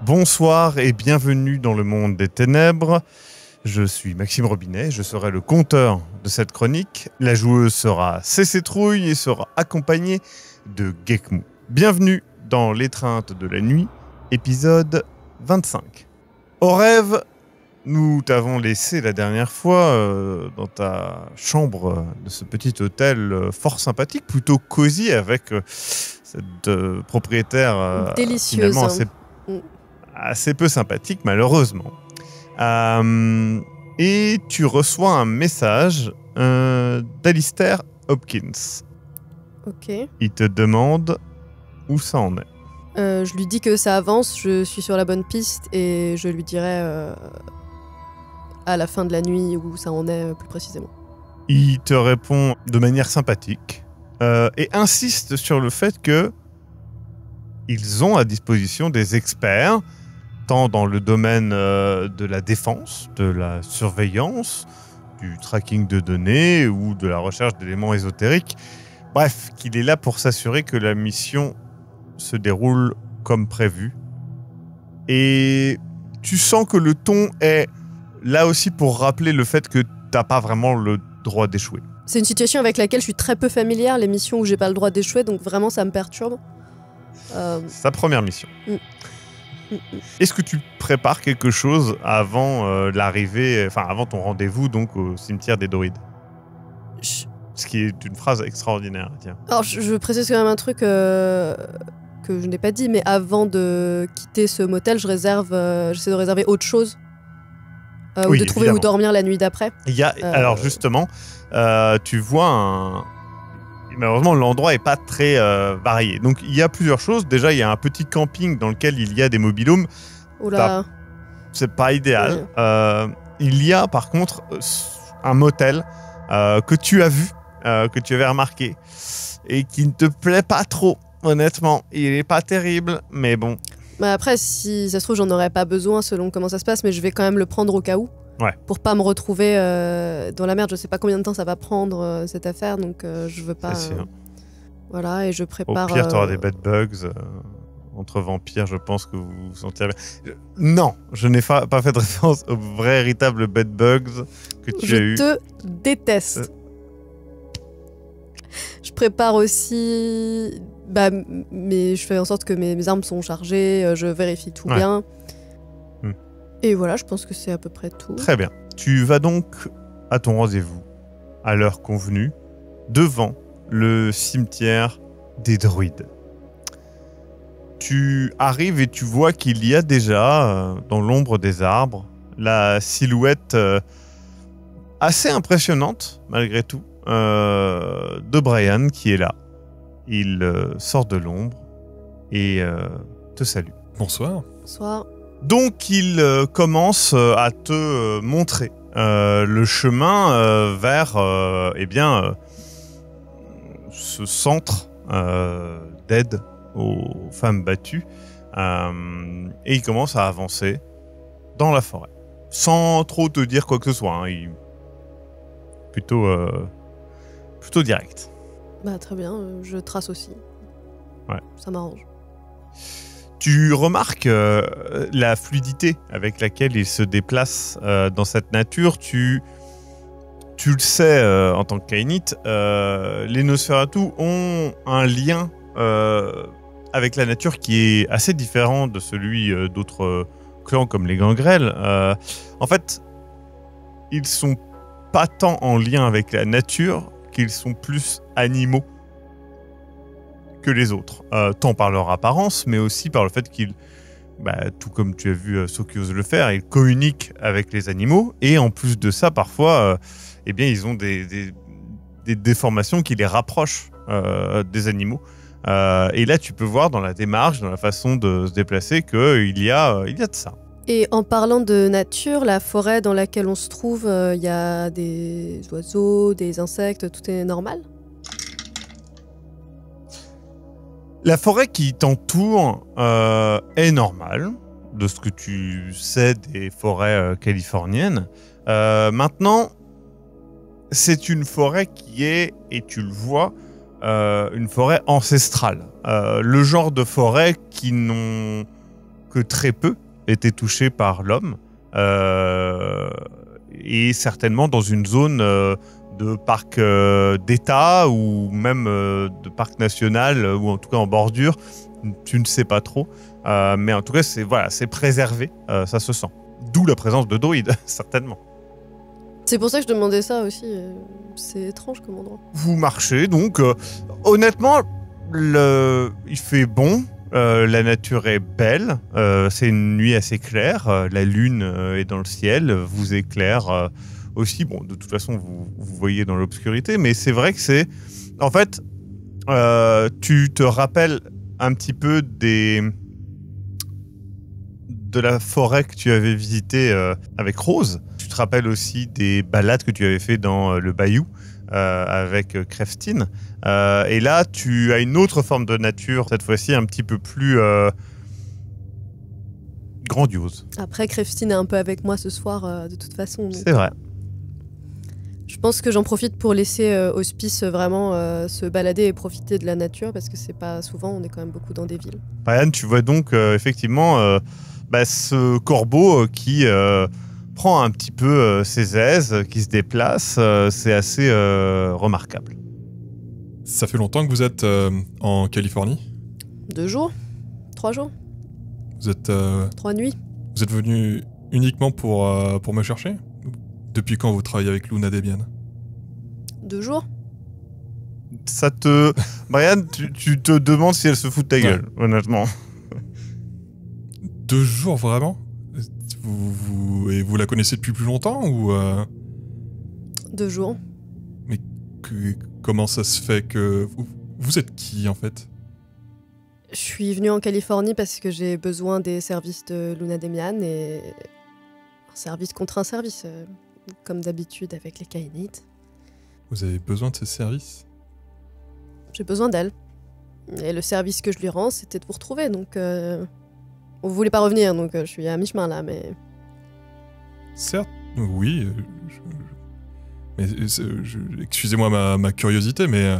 Bonsoir et bienvenue dans le monde des ténèbres. Je suis Maxime Robinet, je serai le conteur de cette chronique. La joueuse sera CC Trouille et sera accompagnée de Gekmou. Bienvenue dans l'étreinte de la nuit, épisode 25. Au rêve, nous t'avons laissé la dernière fois dans ta chambre de ce petit hôtel fort sympathique, plutôt cosy avec cette propriétaire délicieuse. Assez peu sympathique malheureusement. Et tu reçois un message d'Alistair Hopkins. Ok. Il te demande où ça en est. Je lui dis que ça avance, je suis sur la bonne piste et je lui dirai à la fin de la nuit où ça en est plus précisément. Il te répond de manière sympathique et insiste sur le fait que ils ont à disposition des experts tant dans le domaine de la défense, de la surveillance, du tracking de données ou de la recherche d'éléments ésotériques. Bref, qu'il est là pour s'assurer que la mission se déroule comme prévu. Et tu sens que le ton est là aussi pour rappeler le fait que t'as pas vraiment le droit d'échouer. C'est une situation avec laquelle je suis très peu familière, les missions où j'ai pas le droit d'échouer, donc vraiment ça me perturbe. Sa première mission. Est-ce que tu prépares quelque chose avant l'arrivée, enfin avant ton rendez-vous donc au cimetière des druides? Ce qui est une phrase extraordinaire, tiens. Alors je précise quand même un truc que je n'ai pas dit, mais avant de quitter ce motel, j'essaie de réserver autre chose. Ou de trouver où dormir la nuit d'après. Alors justement, tu vois malheureusement, l'endroit n'est pas très varié. Donc, il y a plusieurs choses. Déjà, il y a un petit camping dans lequel il y a des mobil-homes. Oula. C'est pas idéal. Ouais. Il y a, par contre, un motel que tu as vu, que tu avais remarqué, et qui ne te plaît pas trop, honnêtement. Il n'est pas terrible, mais bon. Bah après, si ça se trouve, j'en aurais pas besoin selon comment ça se passe, mais je vais quand même le prendre au cas où. Ouais. Pour pas me retrouver dans la merde. Je sais pas combien de temps ça va prendre cette affaire, donc je veux pas. C'est sûr. Voilà, et je prépare. Au pire, t'auras des bed bugs. Entre vampires, je pense que vous vous sentirez bien. Non, je n'ai pas fait de référence aux vrais, véritables bed bugs que tu as eu. Je te déteste. Je prépare aussi. Mais je fais en sorte que mes armes sont chargées, je vérifie tout bien. Et voilà, je pense que c'est à peu près tout. Très bien. Tu vas donc à ton rendez-vous, à l'heure convenue, devant le cimetière des druides. Tu arrives et tu vois qu'il y a déjà, dans l'ombre des arbres, la silhouette assez impressionnante, malgré tout, de Brian qui est là. Il sort de l'ombre et te salue. Bonsoir. Bonsoir. Donc, il commence à te montrer le chemin vers ce centre d'aide aux femmes battues. Et il commence à avancer dans la forêt. Sans trop te dire quoi que ce soit. Hein. Plutôt direct. Bah, très bien, je trace aussi. Ouais. Ça m'arrange. Tu remarques la fluidité avec laquelle il se déplace dans cette nature. Tu le sais en tant que Kainite, les Nosferatu ont un lien avec la nature qui est assez différent de celui d'autres clans comme les Gangrels. En fait, ils sont pas tant en lien avec la nature qu'ils sont plus animaux que les autres, tant par leur apparence, mais aussi par le fait qu'ils, tout comme tu as vu Sokios le faire, ils communiquent avec les animaux, et en plus de ça, parfois, ils ont des déformations qui les rapprochent des animaux. Et là, tu peux voir dans la démarche, dans la façon de se déplacer, qu'il y a de ça. Et en parlant de nature, la forêt dans laquelle on se trouve, il y a des oiseaux, des insectes, tout est normal ? La forêt qui t'entoure est normale, de ce que tu sais des forêts californiennes. Maintenant, c'est une forêt qui est, et tu le vois, une forêt ancestrale. Le genre de forêt que que très peu étaient touchés par l'homme, et certainement dans une zone de parc d'État ou même de parc national, ou en tout cas en bordure, tu ne sais pas trop. Mais en tout cas, c'est préservé, ça se sent. D'où la présence de druides, certainement. C'est pour ça que je demandais ça aussi. C'est étrange comme endroit. Vous marchez, donc honnêtement, il fait bon. La nature est belle, c'est une nuit assez claire, la lune est dans le ciel, vous éclaire aussi. Bon, de toute façon, vous voyez dans l'obscurité, mais c'est vrai que c'est... En fait, tu te rappelles un petit peu de la forêt que tu avais visitée avec Rose. Tu te rappelles aussi des balades que tu avais fait dans le bayou avec Crefstine. Et là, tu as une autre forme de nature, cette fois-ci un petit peu plus grandiose. Après, Crefstine est un peu avec moi ce soir, de toute façon. C'est vrai. Je pense que j'en profite pour laisser Hospice vraiment se balader et profiter de la nature, parce que c'est pas souvent, on est quand même beaucoup dans des villes. Ryan, tu vois donc effectivement ce corbeau qui prend un petit peu ses aises, qui se déplace. C'est assez remarquable. Ça fait longtemps que vous êtes en Californie ? 2 jours 3 jours Vous êtes... 3 nuits. Vous êtes venu uniquement pour me chercher ? Depuis quand vous travaillez avec Luna Debian ? 2 jours. Ça te... Brian, tu te demandes si elle se fout de ta gueule, honnêtement. 2 jours, vraiment ? Et vous la connaissez depuis plus longtemps ou 2 jours. Mais comment ça se fait que... Vous êtes qui, en fait ? Je suis venue en Californie parce que j'ai besoin des services de Luna Demian, et un service contre un service, comme d'habitude avec les Kainites. Vous avez besoin de ces services ? J'ai besoin d'elle. Et le service que je lui rends, c'était de vous retrouver, donc... On voulait pas revenir, donc je suis à mi-chemin là, mais... Certes, oui. Excusez-moi ma curiosité, mais...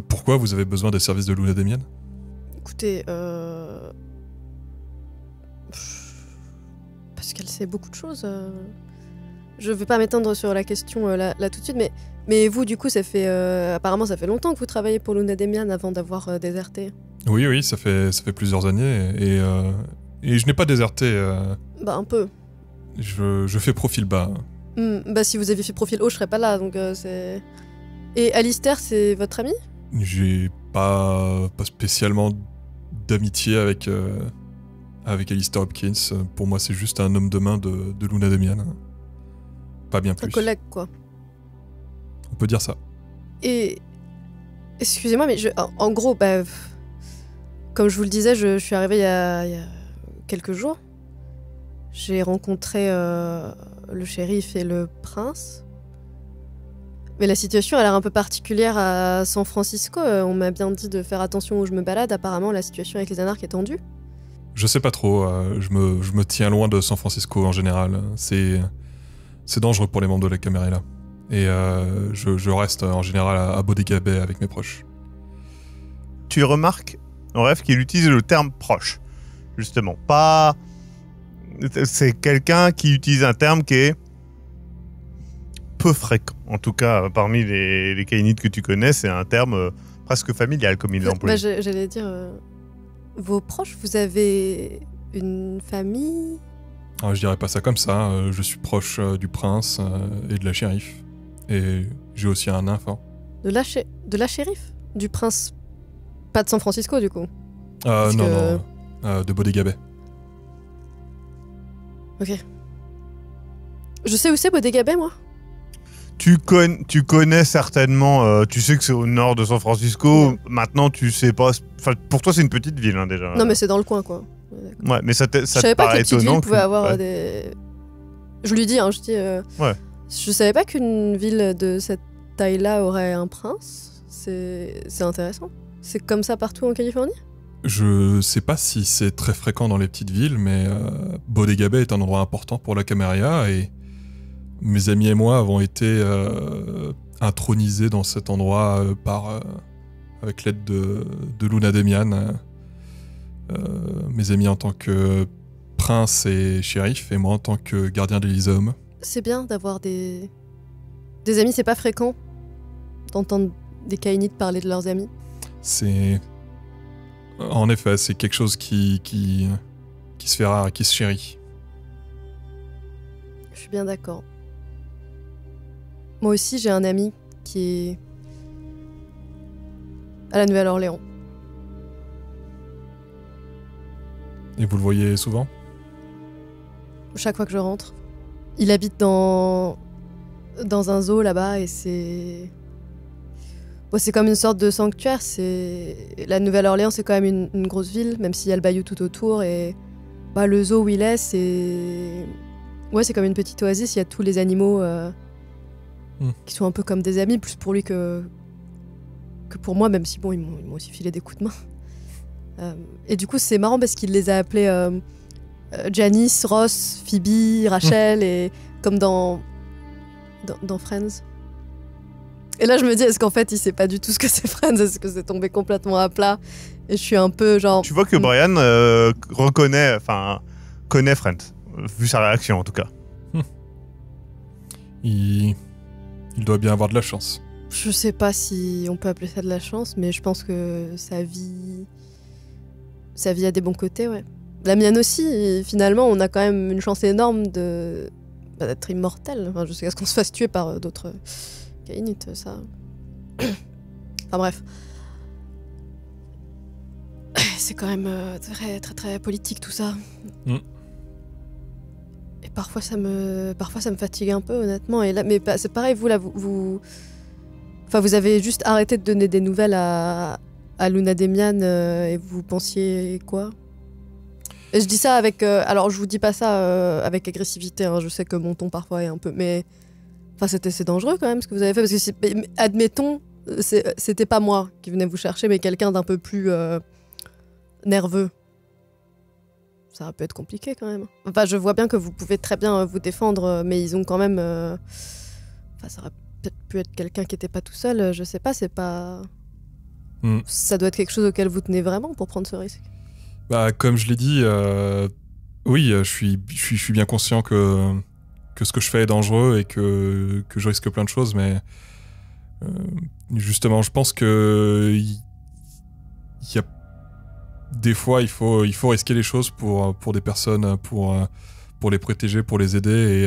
pourquoi vous avez besoin des services de Luna Demian ? Écoutez, parce qu'elle sait beaucoup de choses. Je vais pas m'étendre sur la question là tout de suite, mais vous, du coup, ça fait... apparemment, ça fait longtemps que vous travaillez pour Luna Demian avant d'avoir déserté. Oui, ça fait plusieurs années, et je n'ai pas déserté. Bah, un peu. Je fais profil bas. Bah, si vous aviez fait profil haut, je serais pas là, donc c'est... Et Alistair, c'est votre ami ? J'ai pas spécialement d'amitié avec Alistair Hopkins. Pour moi, c'est juste un homme de main de Luna Demian. Pas bien plus. Un collègue, quoi. On peut dire ça. Et... Excusez-moi, mais en gros, bah... Comme je vous le disais, je suis arrivée il y a quelques jours. J'ai rencontré le shérif et le prince. Mais la situation a l'air un peu particulière à San Francisco. On m'a bien dit de faire attention où je me balade. Apparemment, la situation avec les anarques est tendue. Je sais pas trop. Je me tiens loin de San Francisco en général. C'est dangereux pour les membres de la Camarilla. Et je reste en général à Bodega Bay avec mes proches. Tu remarques, en rêve, qu'il utilise le terme proche. Justement, pas... C'est quelqu'un qui utilise un terme qui est peu fréquent. En tout cas, parmi les Kainites que tu connais, c'est un terme presque familial, comme il l'emploie. Bah, j'allais dire... Vos proches, vous avez une famille ? Je dirais pas ça comme ça. Je suis proche du prince et de la shérif. Et j'ai aussi un nymphe. De la shérif ? Du prince... Pas de San Francisco, du coup ? Non. De Bodega Bay. Ok. Je sais où c'est Bodega Bay, moi ? Tu connais certainement, tu sais que c'est au nord de San Francisco. Maintenant, tu sais pas... Enfin, pour toi, c'est une petite ville, hein, déjà. Non, mais c'est dans le coin, quoi. Ouais, mais ça te paraît étonnant. Je savais pas que les petites villes pouvaient avoir ouais. des... Je lui dis, hein, Ouais. Je savais pas qu'une ville de cette taille-là aurait un prince. C'est intéressant. C'est comme ça partout en Californie ? Je sais pas si c'est très fréquent dans les petites villes, mais Bodega Bay est un endroit important pour la Camarilla, et mes amis et moi avons été intronisés dans cet endroit avec l'aide de Luna Demian. mes amis en tant que prince et shérif, et moi en tant que gardien d'Elyséum. C'est bien d'avoir des amis, c'est pas fréquent d'entendre des Kainites parler de leurs amis. C'est... En effet, c'est quelque chose qui se fait rare et qui se chérit. Je suis bien d'accord. Moi aussi, j'ai un ami qui est à la Nouvelle-Orléans. Et vous le voyez souvent ? Chaque fois que je rentre. Il habite dans un zoo là-bas et c'est... Bon, c'est comme une sorte de sanctuaire. La Nouvelle-Orléans, c'est quand même une grosse ville, même s'il y a le bayou tout autour. Et le zoo où il est, c'est... Ouais, c'est comme une petite oasis. Il y a tous les animaux qui sont un peu comme des amis, plus pour lui que pour moi, même si bon, ils m'ont aussi filé des coups de main. Et du coup, c'est marrant parce qu'il les a appelés Janice, Ross, Phoebe, Rachel, et comme dans Friends. Et là, je me dis, est-ce qu'en fait, il sait pas du tout ce que c'est Friends ? Est-ce que c'est tombé complètement à plat ? Et je suis un peu genre... Tu vois que Brian connaît Friends, vu sa réaction en tout cas. Il doit bien avoir de la chance. Je sais pas si on peut appeler ça de la chance, mais je pense que sa vie a des bons côtés, ouais. La mienne aussi, et finalement, on a quand même une chance énorme d'être immortel. Enfin, jusqu'à ce qu'on se fasse tuer par d'autres Kainites, ça... Enfin bref. C'est quand même très, très, très politique tout ça. Et parfois ça me fatigue un peu, honnêtement. Et là, mais c'est pareil, vous, là, vous avez juste arrêté de donner des nouvelles à Luna Demian et vous pensiez quoi ? Et je dis ça avec... alors, je vous dis pas ça avec agressivité, hein, je sais que mon ton parfois est un peu... Mais... Enfin, c'est dangereux quand même ce que vous avez fait, parce que admettons, c'était pas moi qui venais vous chercher, mais quelqu'un d'un peu plus nerveux. Ça peut être compliqué quand même. Enfin, je vois bien que vous pouvez très bien vous défendre, mais ils ont quand même... Enfin, ça aurait peut-être pu être quelqu'un qui était pas tout seul, je sais pas, c'est pas... Ça doit être quelque chose auquel vous tenez vraiment pour prendre ce risque. Comme je l'ai dit, oui, je suis bien conscient que ce que je fais est dangereux et que je risque plein de choses, mais justement, je pense que il y a des fois, il faut risquer les choses pour des personnes, pour les protéger, pour les aider,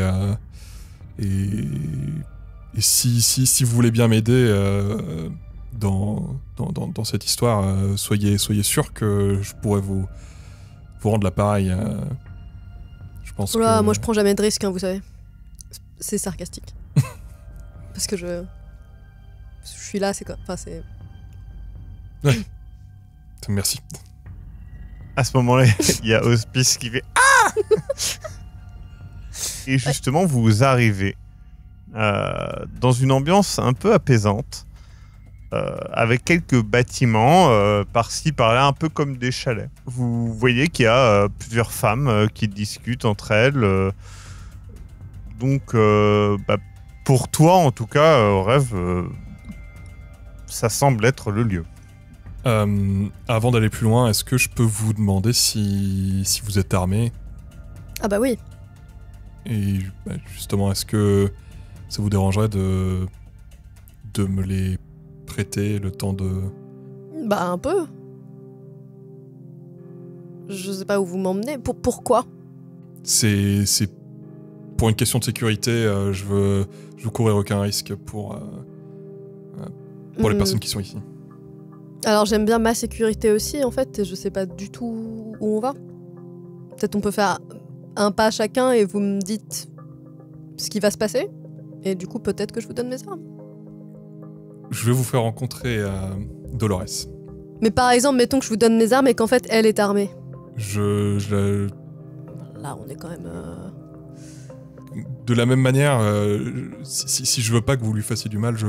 et si vous voulez bien m'aider dans cette histoire, soyez sûr que je pourrais vous rendre l'appareil. Je pense Oula, que... moi je prends jamais de risques, hein, vous savez. C'est sarcastique. Parce que je suis là, c'est quoi. Enfin, c'est... Ouais. Merci. À ce moment-là, il y a Hospice qui fait Ah ! Et justement, vous arrivez dans une ambiance un peu apaisante, avec quelques bâtiments par-ci, par-là, un peu comme des chalets. Vous voyez qu'il y a plusieurs femmes qui discutent entre elles. Donc, pour toi, en tout cas, Rêve, ça semble être le lieu. Avant d'aller plus loin, est-ce que je peux vous demander si vous êtes armé ? Ah bah oui. Et justement, est-ce que ça vous dérangerait de me les prêter le temps de... Bah un peu. Je sais pas où vous m'emmenez. Pourquoi ? C'est pour une question de sécurité. Je veux courir aucun risque pour les personnes qui sont ici. Alors j'aime bien ma sécurité aussi en fait, et je sais pas du tout où on va. Peut-être on peut faire un pas chacun et vous me dites ce qui va se passer. Et du coup peut-être que je vous donne mes armes. Je vais vous faire rencontrer Dolores. Mais par exemple, mettons que je vous donne mes armes et qu'en fait elle est armée. Là on est quand même... De la même manière, si je veux pas que vous lui fassiez du mal, je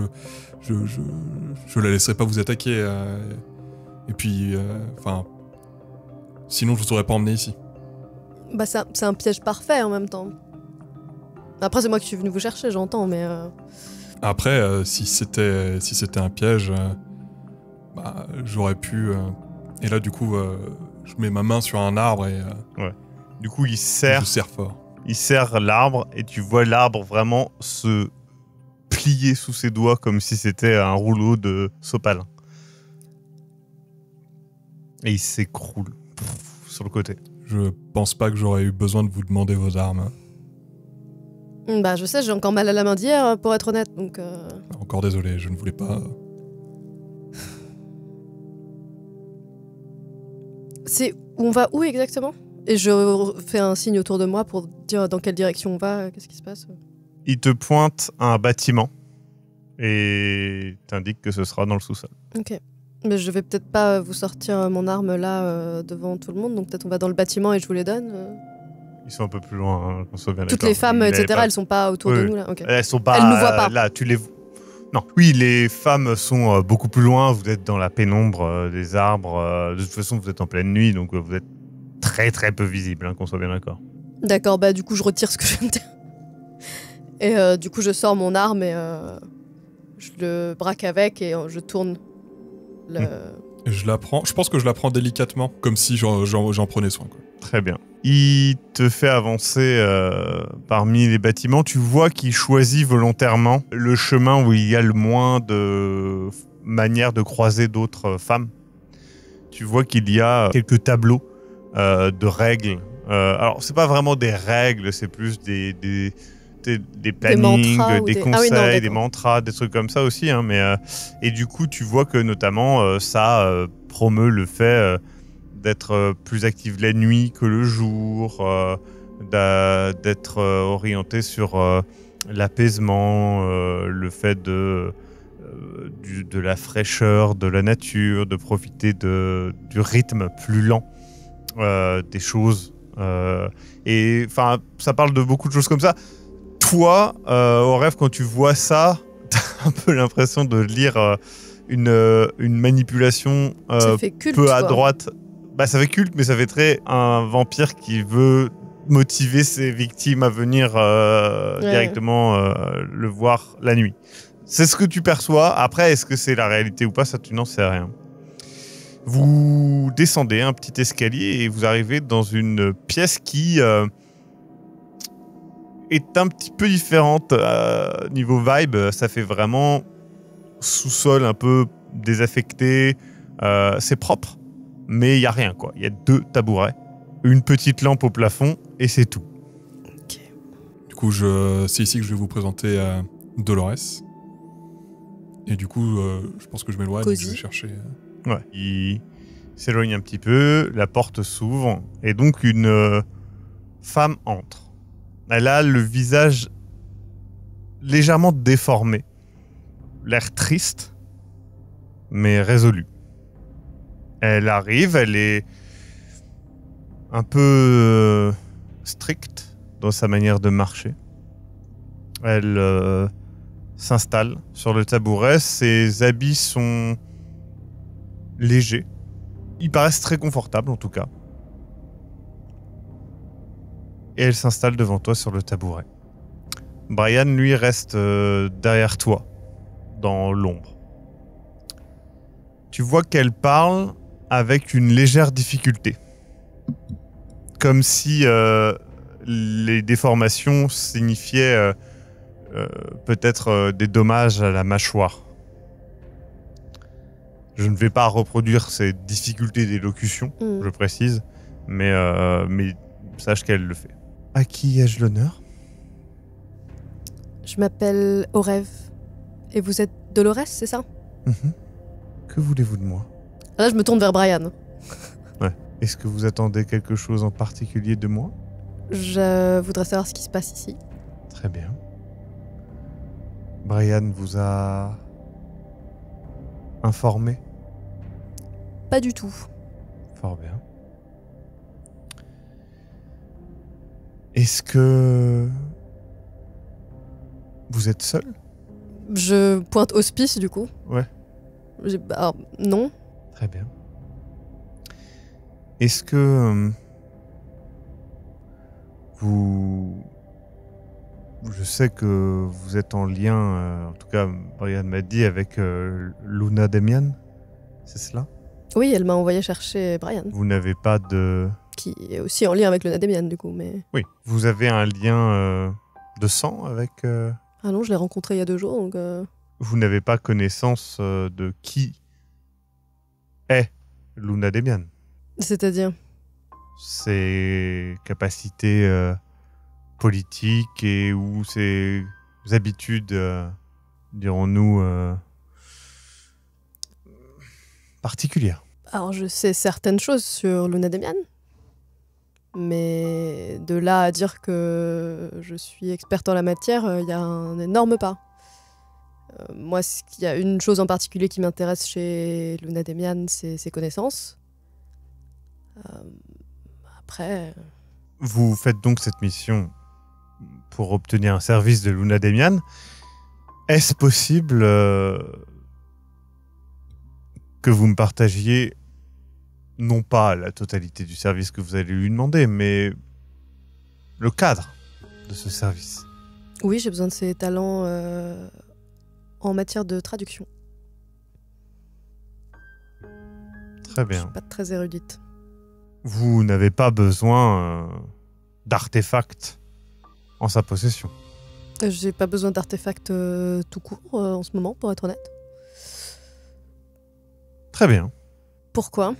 la laisserai pas vous attaquer. Et puis, sinon je vous aurais pas emmené ici. Bah c'est un piège parfait en même temps. Après c'est moi qui suis venu vous chercher, j'entends, mais... Après, si c'était un piège, j'aurais pu... Et là du coup, Je mets ma main sur un arbre et Du coup, je serre fort. il serre l'arbre et tu vois l'arbre vraiment se plier sous ses doigts comme si c'était un rouleau de sopalin. Et il s'écroule sur le côté. Je pense pas que j'aurais eu besoin de vous demander vos armes. Bah, je sais, j'ai encore mal à la main d'hier, pour être honnête, donc... Encore désolé, je ne voulais pas... On va où exactement? Et je fais un signe autour de moi pour dire dans quelle direction on va, qu'est-ce qui se passe. Il te pointe à un bâtiment et t'indique que ce sera dans le sous-sol. Ok. Mais je vais peut-être pas vous sortir mon arme là devant tout le monde, donc peut-être on va dans le bâtiment et je vous les donne. Ils sont un peu plus loin, hein, qu'on soit bien Toutes d'accord. les femmes, Il etc., avait pas- elles sont pas autour Oui, de oui. nous là. Ok. Elles sont pas Elles nous voient pas. là. Tu les. Non. Oui, les femmes sont beaucoup plus loin. Vous êtes dans la pénombre des arbres. De toute façon, vous êtes en pleine nuit, donc vous êtes très très peu visible, hein, qu'on soit bien d'accord. D'accord, bah du coup je retire ce que je viens de dire. Et du coup je sors mon arme et je le braque avec et je tourne. Et je la prends. Je pense que je la prends délicatement, comme si j'en prenais soin, quoi. Très bien. Il te fait avancer parmi les bâtiments. Tu vois qu'il choisit volontairement le chemin où il y a le moins de manières de croiser d'autres femmes. Tu vois qu'il y a quelques tableaux de règles. Alors, c'est pas vraiment des règles, c'est plus des plannings, mantras ou des des- conseils, Ah oui, non, des d'accord. mantras, des trucs comme ça aussi. Hein, et du coup, tu vois que notamment, ça promeut le fait d'être plus active la nuit que le jour, d'être orienté sur l'apaisement, le fait de la fraîcheur de la nature, de profiter du rythme plus lent des choses. Et enfin, ça parle de beaucoup de choses comme ça. Toi, au rêve, quand tu vois ça, t'as un peu l'impression de lire une manipulation Ça fait culte, peu à quoi. droite. Bah, ça fait culte, mais ça fait très un vampire qui veut motiver ses victimes à venir directement le voir la nuit. C'est ce que tu perçois. Après, est-ce que c'est la réalité ou pas, ça tu n'en sais rien. Vous descendez un petit escalier et vous arrivez dans une pièce qui est un petit peu différente niveau vibe. Ça fait vraiment sous-sol un peu désaffecté. C'est propre, mais il n'y a rien, quoi. Il y a 2 tabourets, une petite lampe au plafond et c'est tout. Du coup, c'est ici que je vais vous présenter Dolores. Et du coup, je pense que je m'éloigne et que Cosy. je vais chercher... Ouais. Il s'éloigne un petit peu, la porte s'ouvre et donc une femme entre. Elle a le visage légèrement déformé, l'air triste, mais résolu. Elle arrive, elle est un peu stricte dans sa manière de marcher. Elle s'installe sur le tabouret, ses habits sont légers. Ils paraissent très confortables en tout cas. Et elle s'installe devant toi sur le tabouret. Brian, lui, reste derrière toi, dans l'ombre. Tu vois qu'elle parle avec une légère difficulté. Comme si les déformations signifiaient peut-être des dommages à la mâchoire. Je ne vais pas reproduire ces difficultés d'élocution, je précise, mais sache qu'elle le fait. À qui ai-je l'honneur ? Je m'appelle Orève. Et vous êtes Dolores, c'est ça? Que voulez-vous de moi ? Là, je me tourne vers Brian. Est-ce que vous attendez quelque chose en particulier de moi ? Je voudrais savoir ce qui se passe ici. Très bien. Brian vous a informé ? Pas du tout. Fort bien. Est-ce que vous êtes seul ? Je pointe hospice, du coup. Ouais. Alors, non. Très bien. Est-ce que je sais que vous êtes en lien, en tout cas, Brian m'a dit, avec Luna Demian, c'est cela ? Oui, elle m'a envoyé chercher Brian, Vous n'avez pas de... qui est aussi en lien avec le Nademian, du coup, mais... Oui. Vous avez un lien de sang avec... Ah non, je l'ai rencontré il y a 2 jours, donc... Vous n'avez pas connaissance de qui est Luna Demian. C'est-à-dire... Ses capacités politiques et ou ses habitudes, dirons-nous, particulières. Alors, je sais certaines choses sur Luna Demian, mais de là à dire que je suis experte en la matière, il y a un énorme pas. Moi, il y a une chose en particulier qui m'intéresse chez Luna Demian, c'est ses connaissances. Après... Vous faites donc cette mission pour obtenir un service de Luna Demian. Est-ce possible que vous me partagiez non pas la totalité du service que vous allez lui demander, mais le cadre de ce service? Oui, j'ai besoin de ses talents en matière de traduction. Très Je bien. suis pas très érudite. Vous n'avez pas besoin d'artefacts en sa possession. J'ai pas besoin d'artefacts tout court en ce moment, pour être honnête. Très bien. Pourquoi?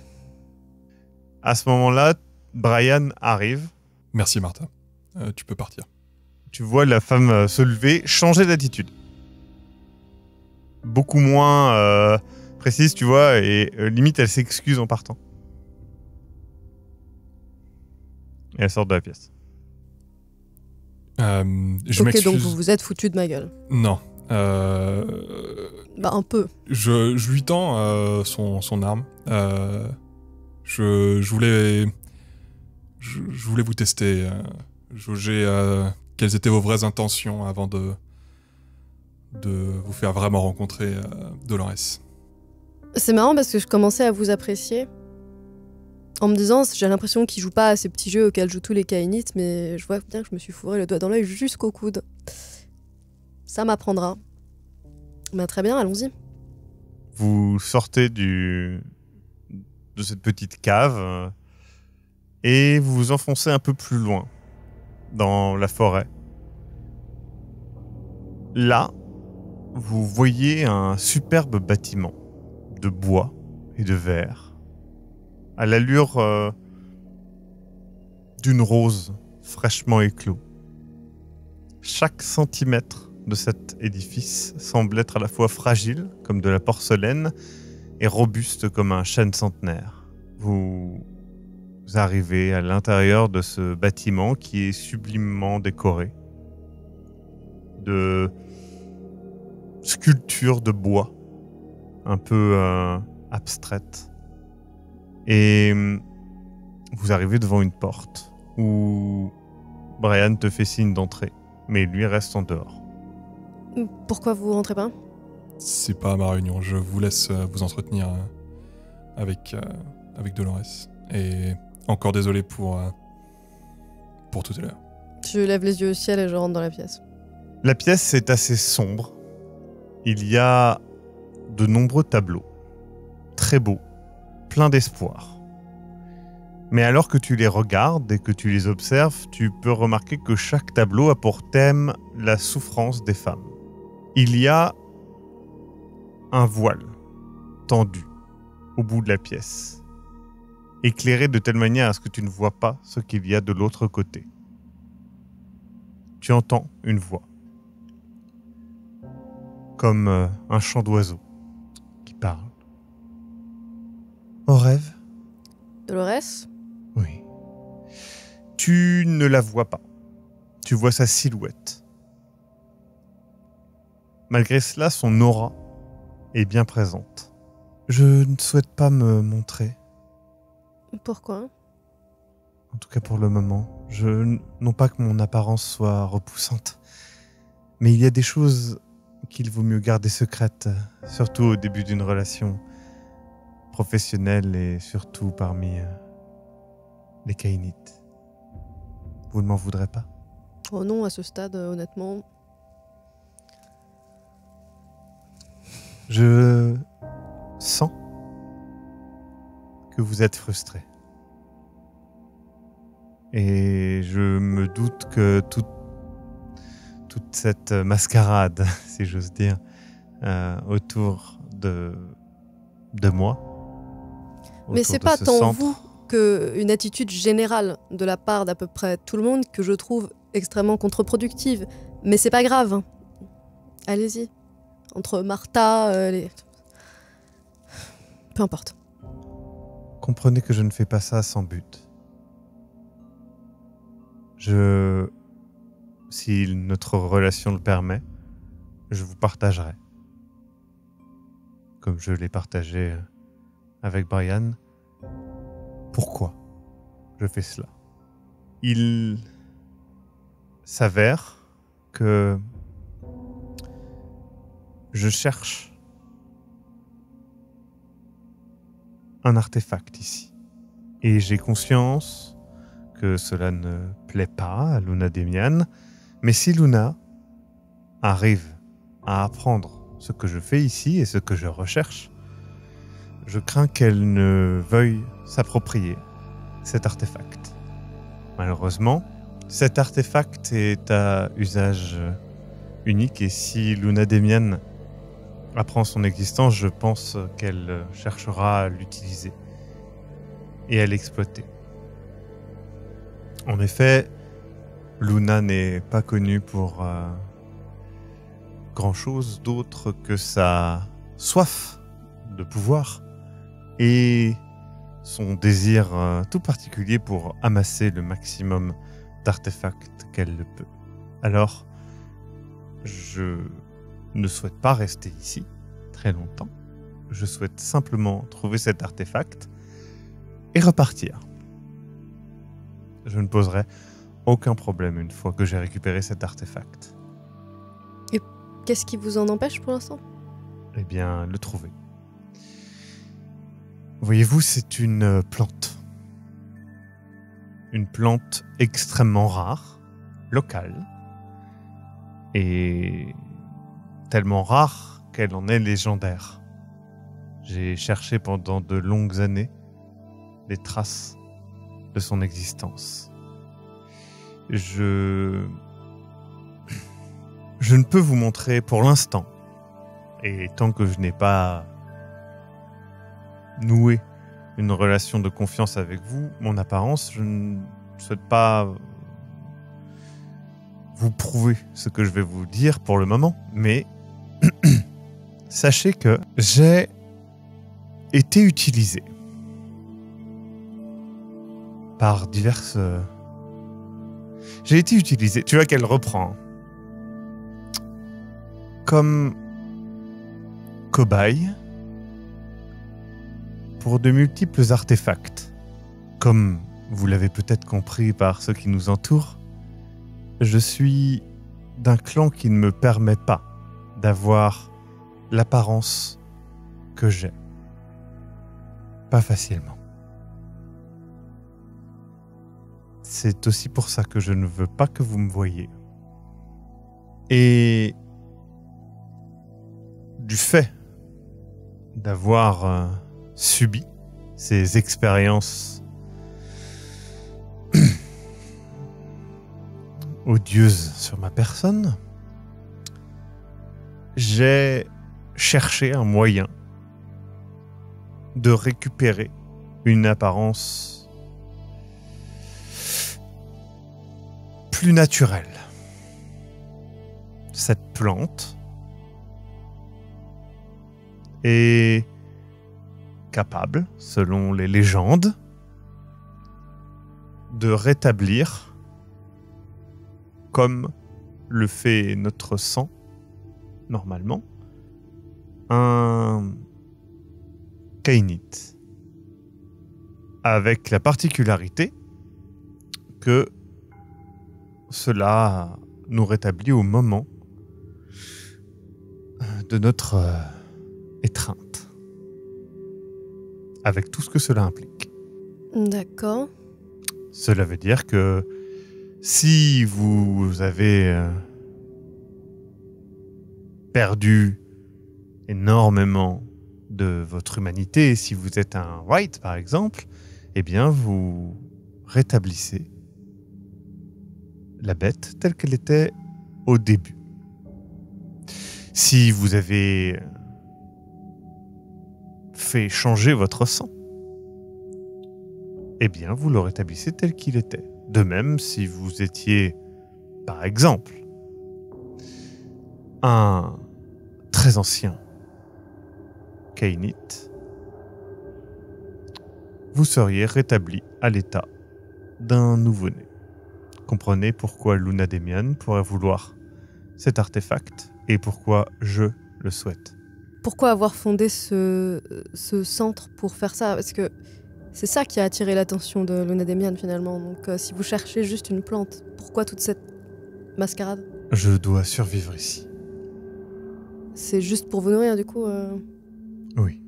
À ce moment-là, Brian arrive. Merci Martha. Tu peux partir. Tu vois la femme se lever, changer d'attitude. Beaucoup moins précise, tu vois, et limite elle s'excuse en partant. Et elle sort de la pièce. Je Ok, m'excuse. donc vous vous êtes foutu de ma gueule. Non. Bah un peu. Je lui tends son arme. Je voulais vous tester, jauger quelles étaient vos vraies intentions avant de vous faire vraiment rencontrer Dolores. C'est marrant parce que je commençais à vous apprécier. En me disant, j'ai l'impression qu'il joue pas à ces petits jeux auxquels jouent tous les Kainites, mais je vois bien que je me suis fourré le doigt dans l'œil jusqu'au coude. Ça m'apprendra. Bah, très bien, allons-y. Vous sortez de cette petite cave et vous vous enfoncez un peu plus loin dans la forêt. Là, vous voyez un superbe bâtiment de bois et de verre à l'allure d'une rose fraîchement éclos. Chaque centimètre de cet édifice semble être à la fois fragile, comme de la porcelaine, et robuste comme un chêne centenaire. Vous arrivez à l'intérieur de ce bâtiment qui est sublimement décoré de sculptures de bois un peu abstraites. Et vous arrivez devant une porte où Brian te fait signe d'entrer, mais lui reste en dehors. Pourquoi vous rentrez pas? C'est pas ma réunion. Je vous laisse vous entretenir avec Dolores. Et encore désolé pour tout à l'heure. Je lève les yeux au ciel et je rentre dans la pièce. La pièce est assez sombre. Il y a de nombreux tableaux, très beaux, pleins d'espoir. Mais alors que tu les regardes et que tu les observes, tu peux remarquer que chaque tableau a pour thème la souffrance des femmes. Il y a un voile tendu au bout de la pièce, éclairé de telle manière à ce que tu ne vois pas ce qu'il y a de l'autre côté. Tu entends une voix, comme un chant d'oiseau qui parle. Au rêve? Dolores? Oui. Tu ne la vois pas. Tu vois sa silhouette. Malgré cela, son aura est bien présente. Je ne souhaite pas me montrer, Pourquoi? en tout cas pour le moment. Non pas que mon apparence soit repoussante, mais il y a des choses qu'il vaut mieux garder secrètes, surtout au début d'une relation professionnelle et surtout parmi les Kainites. Vous ne m'en voudrez pas? Oh non, à ce stade, honnêtement. Je sens que vous êtes frustré. Et je me doute que toute cette mascarade, si j'ose dire, autour de moi. Mais autour c'est de pas ce tant centre, vous qu'une attitude générale de la part d'à peu près tout le monde que je trouve extrêmement contre-productive. Mais c'est pas grave. Hein. Allez-y. Entre Martha, peu importe. Comprenez que je ne fais pas ça sans but. Si notre relation le permet, je vous partagerai. Comme je l'ai partagé avec Brian. Pourquoi je fais cela? Il s'avère que je cherche un artefact ici. Et j'ai conscience que cela ne plaît pas à Luna Demian. Mais si Luna arrive à apprendre ce que je fais ici et ce que je recherche, je crains qu'elle ne veuille s'approprier cet artefact. Malheureusement, cet artefact est à usage unique et si Luna Demian apprend son existence, je pense qu'elle cherchera à l'utiliser et à l'exploiter. En effet, Luna n'est pas connue pour grand-chose d'autre que sa soif de pouvoir et son désir tout particulier pour amasser le maximum d'artefacts qu'elle le peut. Alors, je ne souhaite pas rester ici très longtemps. Je souhaite simplement trouver cet artefact et repartir. Je ne poserai aucun problème une fois que j'ai récupéré cet artefact. Et qu'est-ce qui vous en empêche pour l'instant? Eh bien, le trouver. Voyez-vous, c'est une plante. Une plante extrêmement rare, locale, et tellement rare qu'elle en est légendaire. J'ai cherché pendant de longues années les traces de son existence. Je ne peux vous montrer pour l'instant, et tant que je n'ai pas noué une relation de confiance avec vous, mon apparence, je ne souhaite pas vous prouver ce que je vais vous dire pour le moment, mais sachez que j'ai été utilisé par diverses... J'ai été utilisé, tu vois qu'elle reprend, comme cobaye pour de multiples artefacts. Comme vous l'avez peut-être compris par ceux qui nous entourent, je suis d'un clan qui ne me permet pas d'avoir l'apparence que j'ai. Pas facilement. C'est aussi pour ça que je ne veux pas que vous me voyiez. Et du fait d'avoir subi ces expériences odieuses sur ma personne, j'ai cherché un moyen de récupérer une apparence plus naturelle. Cette plante est capable, selon les légendes, de rétablir, comme le fait notre sang, normalement, un kainite. Avec la particularité que cela nous rétablit au moment de notre étreinte. Avec tout ce que cela implique. D'accord. Cela veut dire que si vous avez perdu énormément de votre humanité, si vous êtes un white par exemple, eh bien vous rétablissez la bête telle qu'elle était au début. Si vous avez fait changer votre sang, eh bien vous le rétablissez tel qu'il était. De même, si vous étiez, par exemple, un très ancien Kainite, vous seriez rétabli à l'état d'un nouveau-né. Comprenez pourquoi Luna Demian pourrait vouloir cet artefact et pourquoi je le souhaite. Pourquoi avoir fondé ce centre pour faire ça? Parce que c'est ça qui a attiré l'attention de Luna Demian finalement. Donc si vous cherchez juste une plante, pourquoi toute cette mascarade? Je dois survivre ici. C'est juste pour vous nourrir du coup Oui.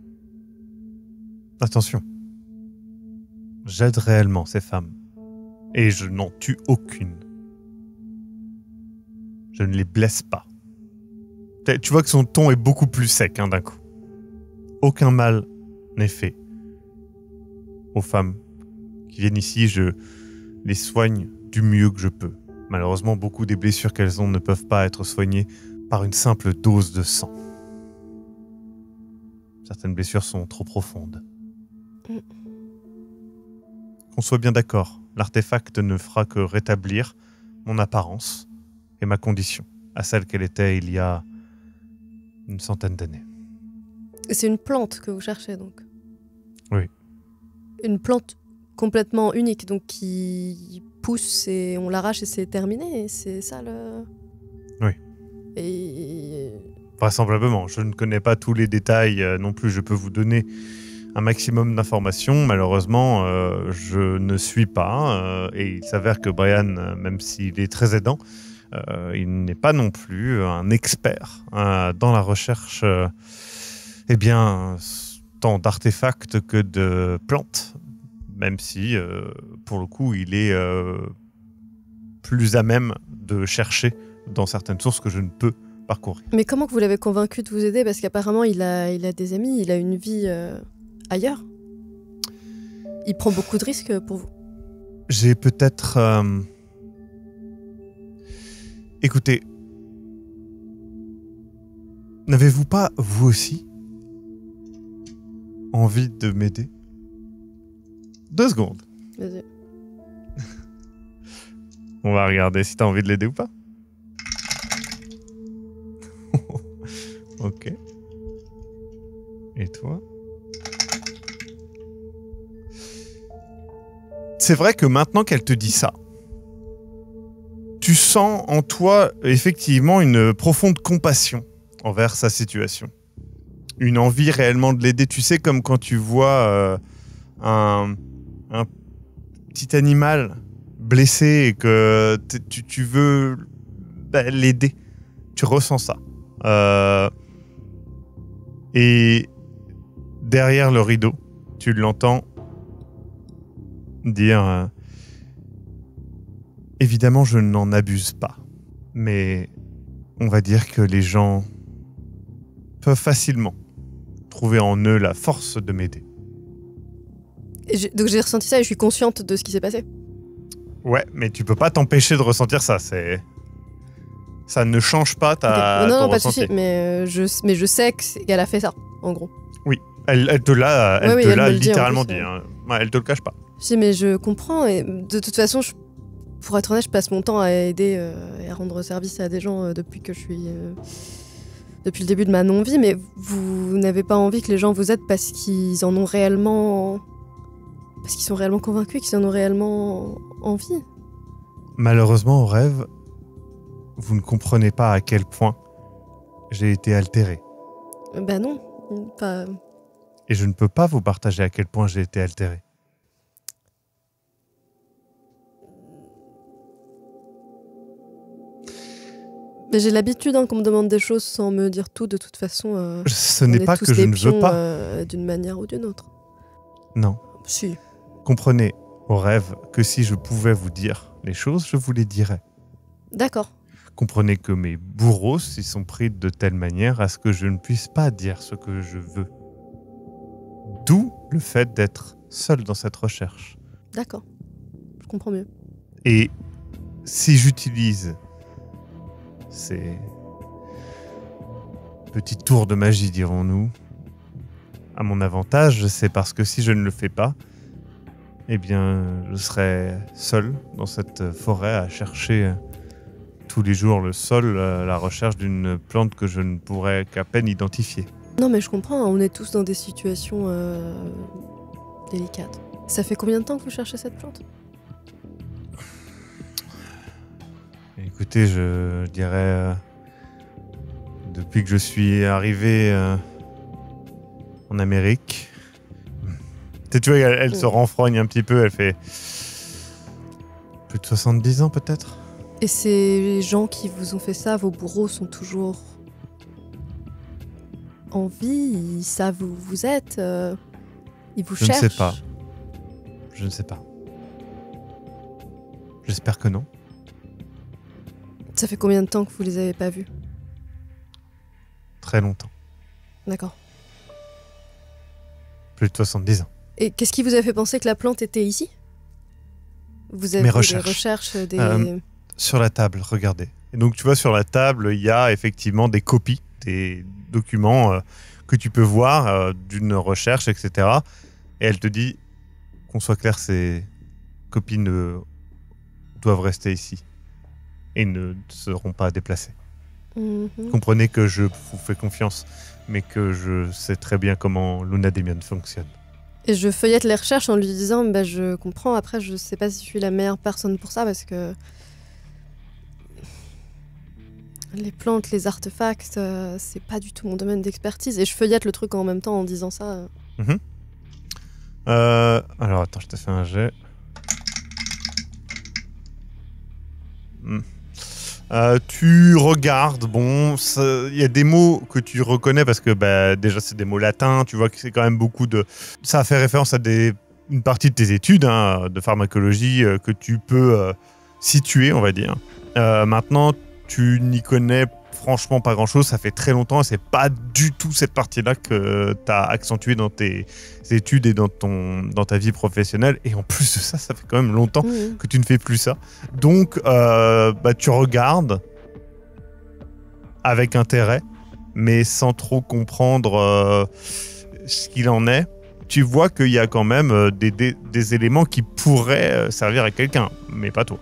Attention. J'aide réellement ces femmes. Et je n'en tue aucune. Je ne les blesse pas. Tu vois que son ton est beaucoup plus sec d'un coup. Aucun mal n'est fait aux femmes qui viennent ici. Je les soigne du mieux que je peux. Malheureusement, beaucoup des blessures qu'elles ont ne peuvent pas être soignées par une simple dose de sang. Certaines blessures sont trop profondes. Qu'on soit bien d'accord, l'artefact ne fera que rétablir mon apparence et ma condition à celle qu'elle était il y a une centaine d'années. C'est une plante que vous cherchez donc? Oui. Une plante complètement unique, donc qui pousse et on l'arrache et c'est terminé, et c'est ça le... Oui. Et... Vraisemblablement, je ne connais pas tous les détails non plus, je peux vous donner un maximum d'informations. Malheureusement, je ne suis pas, et il s'avère que Brian, même s'il est très aidant, il n'est pas non plus un expert dans la recherche tant d'artefacts que de plantes, même si, pour le coup, il est plus à même de chercher dans certaines sources que je ne peux parcourir. Mais comment que vous l'avez convaincu de vous aider? Parce qu'apparemment, il a des amis, il a une vie ailleurs. Il prend beaucoup de risques pour vous. J'ai peut-être... Écoutez, n'avez-vous pas, vous aussi, envie de m'aider? 2 secondes. Vas-y. On va regarder si t'as envie de l'aider ou pas. Ok. Et toi? C'est vrai que maintenant qu'elle te dit ça, tu sens en toi effectivement une profonde compassion envers sa situation. Une envie réellement de l'aider. Tu sais, comme quand tu vois un petit animal blessé et que tu veux l'aider. Tu ressens ça. Et derrière le rideau, tu l'entends dire évidemment, je n'en abuse pas. Mais on va dire que les gens peuvent facilement trouver en eux la force de m'aider. Donc j'ai ressenti ça et je suis consciente de ce qui s'est passé. Ouais, mais tu peux pas t'empêcher de ressentir ça. Ça ne change pas ta okay. Non, ton pas de ressenti. souci, mais je sais qu'elle a fait ça, en gros. Oui, elle te l'a littéralement dit. Ouais, elle te le cache pas. Si, mais je comprends et de toute façon, pour être honnête, je passe mon temps à aider et à rendre service à des gens depuis que je suis... depuis le début de ma non-vie, mais vous n'avez pas envie que les gens vous aident parce qu'ils en ont réellement... Parce qu'ils sont réellement convaincus, qu'ils en ont réellement envie. Malheureusement, au rêve, vous ne comprenez pas à quel point j'ai été altéré. Ben non, pas... Et je ne peux pas vous partager à quel point j'ai été altéré. Mais j'ai l'habitude qu'on me demande des choses sans me dire tout, de toute façon. Ce n'est pas que je ne veux pas. D'une manière ou d'une autre. Non. Si. Comprenez, au rêve, que si je pouvais vous dire les choses, je vous les dirais. D'accord. Comprenez que mes bourreaux s'y sont pris de telle manière à ce que je ne puisse pas dire ce que je veux. D'où le fait d'être seul dans cette recherche. D'accord. Je comprends mieux. Et si j'utilise ces petits tours de magie, dirons-nous, à mon avantage, c'est parce que si je ne le fais pas, eh bien, je serai seul dans cette forêt à chercher tous les jours le sol à la recherche d'une plante que je ne pourrais qu'à peine identifier. Non, mais je comprends, on est tous dans des situations délicates. Ça fait combien de temps que vous cherchez cette plante? Écoutez, je dirais depuis que je suis arrivé en Amérique. Tu vois, elle se renfrogne un petit peu, elle fait plus de 70 ans peut-être. Et ces gens qui vous ont fait ça, vos bourreaux sont toujours en vie, ils savent où vous êtes, ils vous cherchent. Je ne sais pas. Je ne sais pas. J'espère que non. Ça fait combien de temps que vous les avez pas vus? Très longtemps. D'accord. Plus de 70 ans. Et qu'est-ce qui vous a fait penser que la plante était ici? Vous avez Mes des recherches. recherches, des... Sur la table, regardez. Et donc tu vois, sur la table, il y a effectivement des copies, des documents que tu peux voir d'une recherche, etc. Et elle te dit, qu'on soit clair, ces copies doivent rester ici et ne seront pas déplacées. Mhm. Comprenez que je vous fais confiance, mais que je sais très bien comment Luna Demian fonctionne. Et je feuillette les recherches en lui disant, bah, je comprends, après je sais pas si je suis la meilleure personne pour ça, parce que les plantes, les artefacts, c'est pas du tout mon domaine d'expertise. Et je feuillette le truc en même temps en disant ça. Alors attends, je t'ai fait un jet. Tu regardes, bon, il y a des mots que tu reconnais parce que bah, déjà c'est des mots latins, tu vois que c'est quand même beaucoup de... Ça fait référence à une partie de tes études de pharmacologie que tu peux situer, on va dire. Maintenant, tu n'y connais franchement pas grand-chose, ça fait très longtemps et c'est pas du tout cette partie-là que tu as accentuée dans tes études et dans ta vie professionnelle. Et en plus de ça, ça fait quand même longtemps que tu ne fais plus ça. Donc, tu regardes avec intérêt, mais sans trop comprendre ce qu'il en est. Tu vois qu'il y a quand même des éléments qui pourraient servir à quelqu'un, mais pas toi.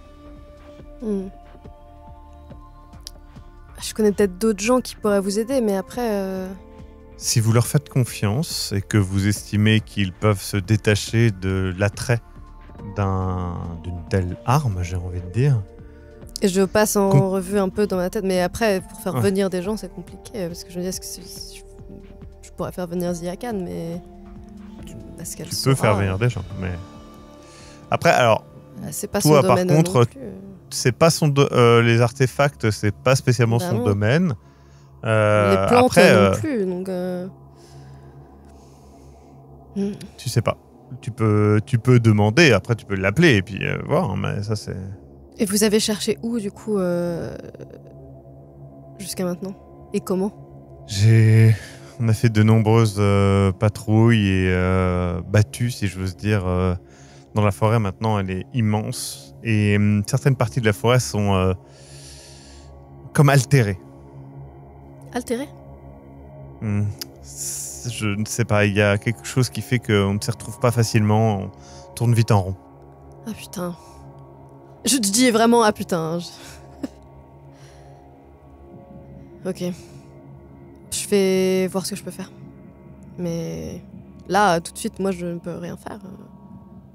Je connais peut-être d'autres gens qui pourraient vous aider, mais après... Si vous leur faites confiance et que vous estimez qu'ils peuvent se détacher de l'attrait d'une telle arme, j'ai envie de dire... Et je passe en revue un peu dans ma tête, mais après, pour faire venir des gens, c'est compliqué, parce que je me dis, est-ce que je pourrais faire venir Ziakan, mais... Est-ce qu'elle Tu peux faire venir des gens, mais... Après, alors... C'est pas toi, son domaine par contre, non plus. C'est pas les artefacts, c'est pas spécialement son domaine. Les plantes après, non plus, donc... Tu sais pas. Tu peux demander, après tu peux l'appeler et puis voir, mais ça c'est... Et vous avez cherché où, du coup, jusqu'à maintenant? Et comment? On a fait de nombreuses patrouilles et battues, si je veux se dire. Dans la forêt, maintenant, elle est immense. Et certaines parties de la forêt sont comme altérées. Altérées? Je ne sais pas, il y a quelque chose qui fait qu'on ne s'y retrouve pas facilement. On tourne vite en rond. Ah putain. Je te dis vraiment ah putain. Ok. Je vais voir ce que je peux faire. Mais là, tout de suite, moi, je ne peux rien faire.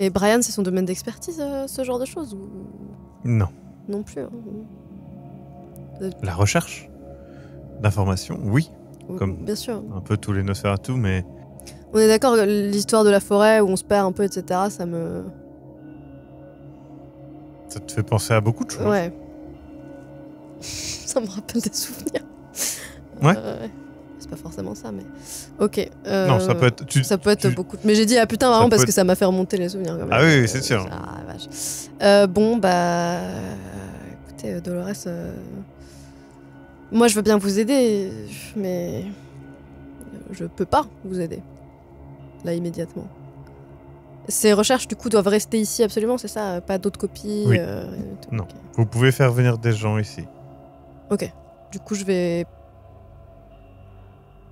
Et Brian, c'est son domaine d'expertise, ce genre de choses ou... Non. Non plus. La recherche d'informations, oui. Comme bien sûr. Un peu tous les Nosferatu, mais... On est d'accord que l'histoire de la forêt où on se perd un peu, etc., ça me... Ça te fait penser à beaucoup de choses. Ouais. Ça me rappelle des souvenirs. Ouais. C'est pas forcément ça, mais... Ok. Non, ça peut être... ça peut être beaucoup... Mais j'ai dit ah putain vraiment parce que ça m'a fait remonter les souvenirs quand même. Ah oui, c'est sûr. Ah vache. Bon, bah... Écoutez, Dolores... Moi, je veux bien vous aider, mais... Je peux pas vous aider. là immédiatement. Ces recherches du coup doivent rester ici absolument, c'est ça? Pas d'autres copies Oui. et tout. Non. Ok. Vous pouvez faire venir des gens ici. Ok. Du coup, je vais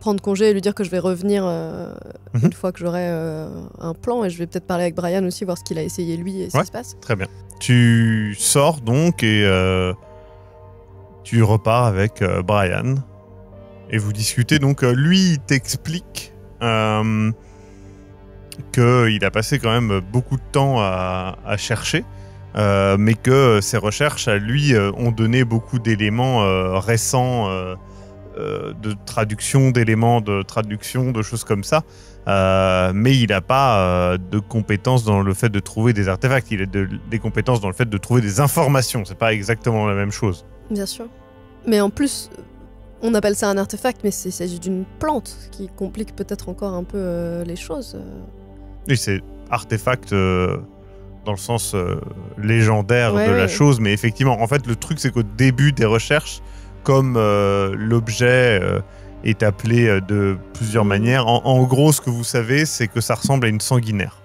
prendre congé et lui dire que je vais revenir une fois que j'aurai un plan, et je vais peut-être parler avec Brian aussi, voir ce qu'il a essayé lui et ce qui se passe. Très bien. Tu sors donc et tu repars avec Brian et vous discutez. Donc lui, il t'explique qu'il a passé quand même beaucoup de temps à chercher, mais que ses recherches à lui ont donné beaucoup d'éléments récents de traduction, d'éléments de traduction, de choses comme ça. Mais il n'a pas de compétences dans le fait de trouver des artefacts. Il a des compétences dans le fait de trouver des informations. C'est pas exactement la même chose. Bien sûr. Mais en plus, on appelle ça un artefact, mais il s'agit d'une plante, ce qui complique peut-être encore un peu les choses. Oui, c'est artefact dans le sens légendaire Ouais, de la ouais. chose. Mais effectivement, en fait, le truc, c'est qu'au début des recherches, comme l'objet est appelé de plusieurs manières, en gros, ce que vous savez, c'est que ça ressemble à une sanguinaire.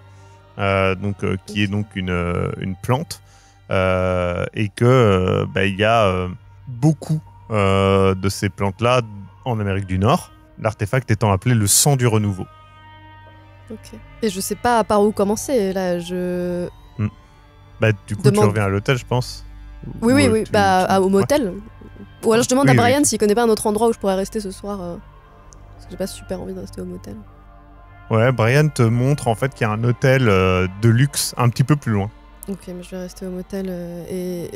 Qui est donc une plante. Et que il y a beaucoup de ces plantes-là en Amérique du Nord. L'artefact étant appelé le sang du renouveau. Ok. Et je sais pas par où commencer, là, je... Du coup, Demande. tu reviens à l'hôtel, je pense. Oui, Ou, oui, au ouais. motel. Ou alors je demande Oui, à oui. Brian s'il connaît pas un autre endroit où je pourrais rester ce soir. Parce que j'ai pas super envie de rester au motel. Ouais, Brian te montre en fait qu'il y a un hôtel de luxe un petit peu plus loin. Ok, mais je vais rester au motel. Et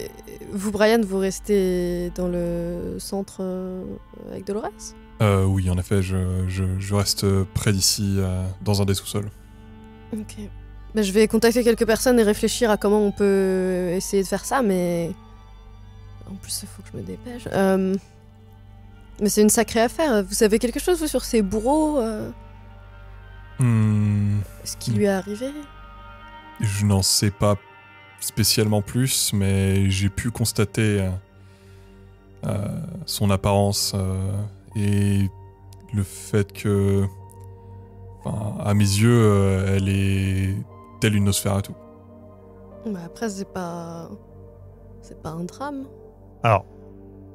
vous, Brian, vous restez dans le centre avec Dolores? Oui, en effet, je reste près d'ici, dans un des sous-sols. Ok. Ben, je vais contacter quelques personnes et réfléchir à comment on peut essayer de faire ça, mais... En plus, il faut que je me dépêche. Mais c'est une sacrée affaire. Vous savez quelque chose, vous, sur ces bourreaux Ce qui lui est arrivé? Je n'en sais pas spécialement plus, mais j'ai pu constater son apparence et le fait que, à mes yeux, elle est telle une Nosferatu. Bah après, c'est pas un drame. Alors,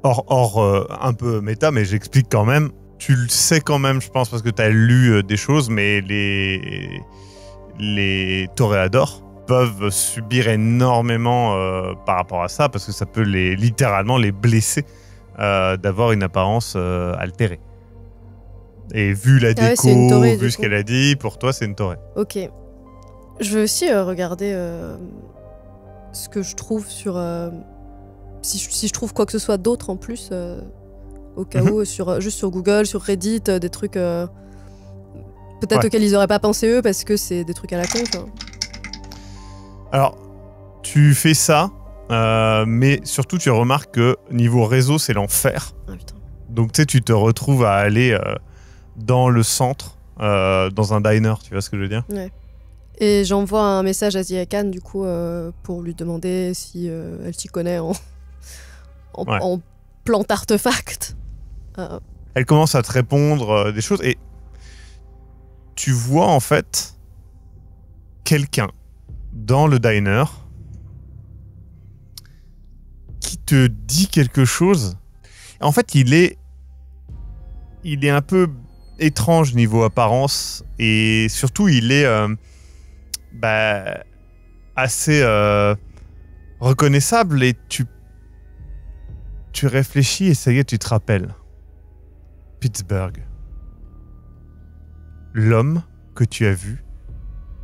hors un peu méta, mais j'explique quand même. Tu le sais quand même, je pense, parce que tu as lu des choses, mais les toréadors peuvent subir énormément par rapport à ça, parce que ça peut littéralement les blesser d'avoir une apparence altérée. Et vu la Ah ouais, déco, c'est une taurée, vu du ce coup. qu'elle a dit, pour toi, c'est une taurée. Ok. Je vais aussi regarder ce que je trouve sur... si je trouve quoi que ce soit d'autre en plus, au cas où, juste sur Google, sur Reddit, des trucs peut-être auxquels ils auraient pas pensé eux, parce que c'est des trucs à la con, quoi. Alors, tu fais ça, mais surtout tu remarques que niveau réseau, c'est l'enfer. Ah putain. Donc tu sais, tu te retrouves à aller dans le centre, dans un diner, tu vois ce que je veux dire? Ouais. Et j'envoie un message à Zia Khan, du coup, pour lui demander si elle s'y connaît en plante artefact. Elle commence à te répondre des choses et tu vois en fait quelqu'un dans le diner qui te dit quelque chose. En fait, il est un peu étrange niveau apparence et surtout il est assez reconnaissable et tu réfléchis et ça y est, tu te rappelles. Pittsburgh. L'homme que tu as vu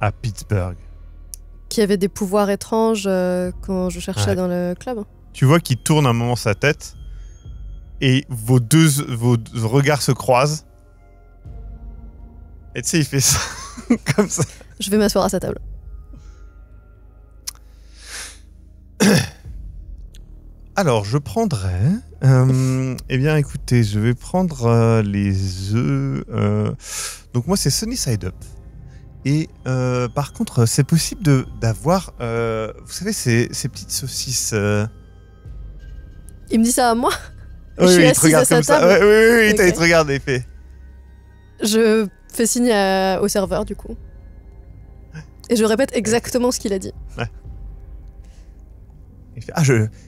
à Pittsburgh. Qui avait des pouvoirs étranges quand je cherchais dans le club. Tu vois qu'il tourne un moment sa tête et vos regards se croisent. Et tu sais, il fait ça comme ça. Je vais m'asseoir à sa table. Alors, je prendrais... eh bien, écoutez, je vais prendre les œufs. Donc, moi, c'est Sunny Side Up. Et par contre, c'est possible d'avoir... vous savez, ces petites saucisses... Il me dit ça à moi? Oui, Je suis il te assise regarde à sa comme ça. table. Oui, Ok. il te regarde et il fait... Je fais signe au serveur, du coup. Et je répète exactement ce qu'il a dit. Ouais. Il fait,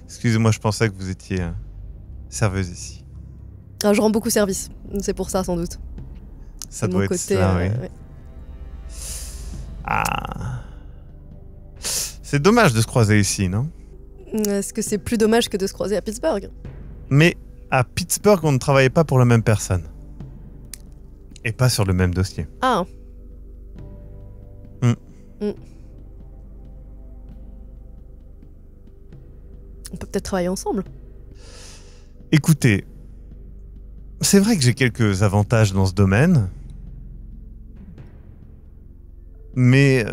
excusez-moi, je pensais que vous étiez serveuse ici. Alors, je rends beaucoup service. C'est pour ça, sans doute. Ça De doit mon être côté, ça, oui. ouais. Ah. C'est dommage de se croiser ici, non? Est-ce que c'est plus dommage que de se croiser à Pittsburgh? Mais à Pittsburgh, on ne travaillait pas pour la même personne. Et pas sur le même dossier. Ah. Mm. On peut peut-être travailler ensemble. Écoutez, c'est vrai que j'ai quelques avantages dans ce domaine. Mais...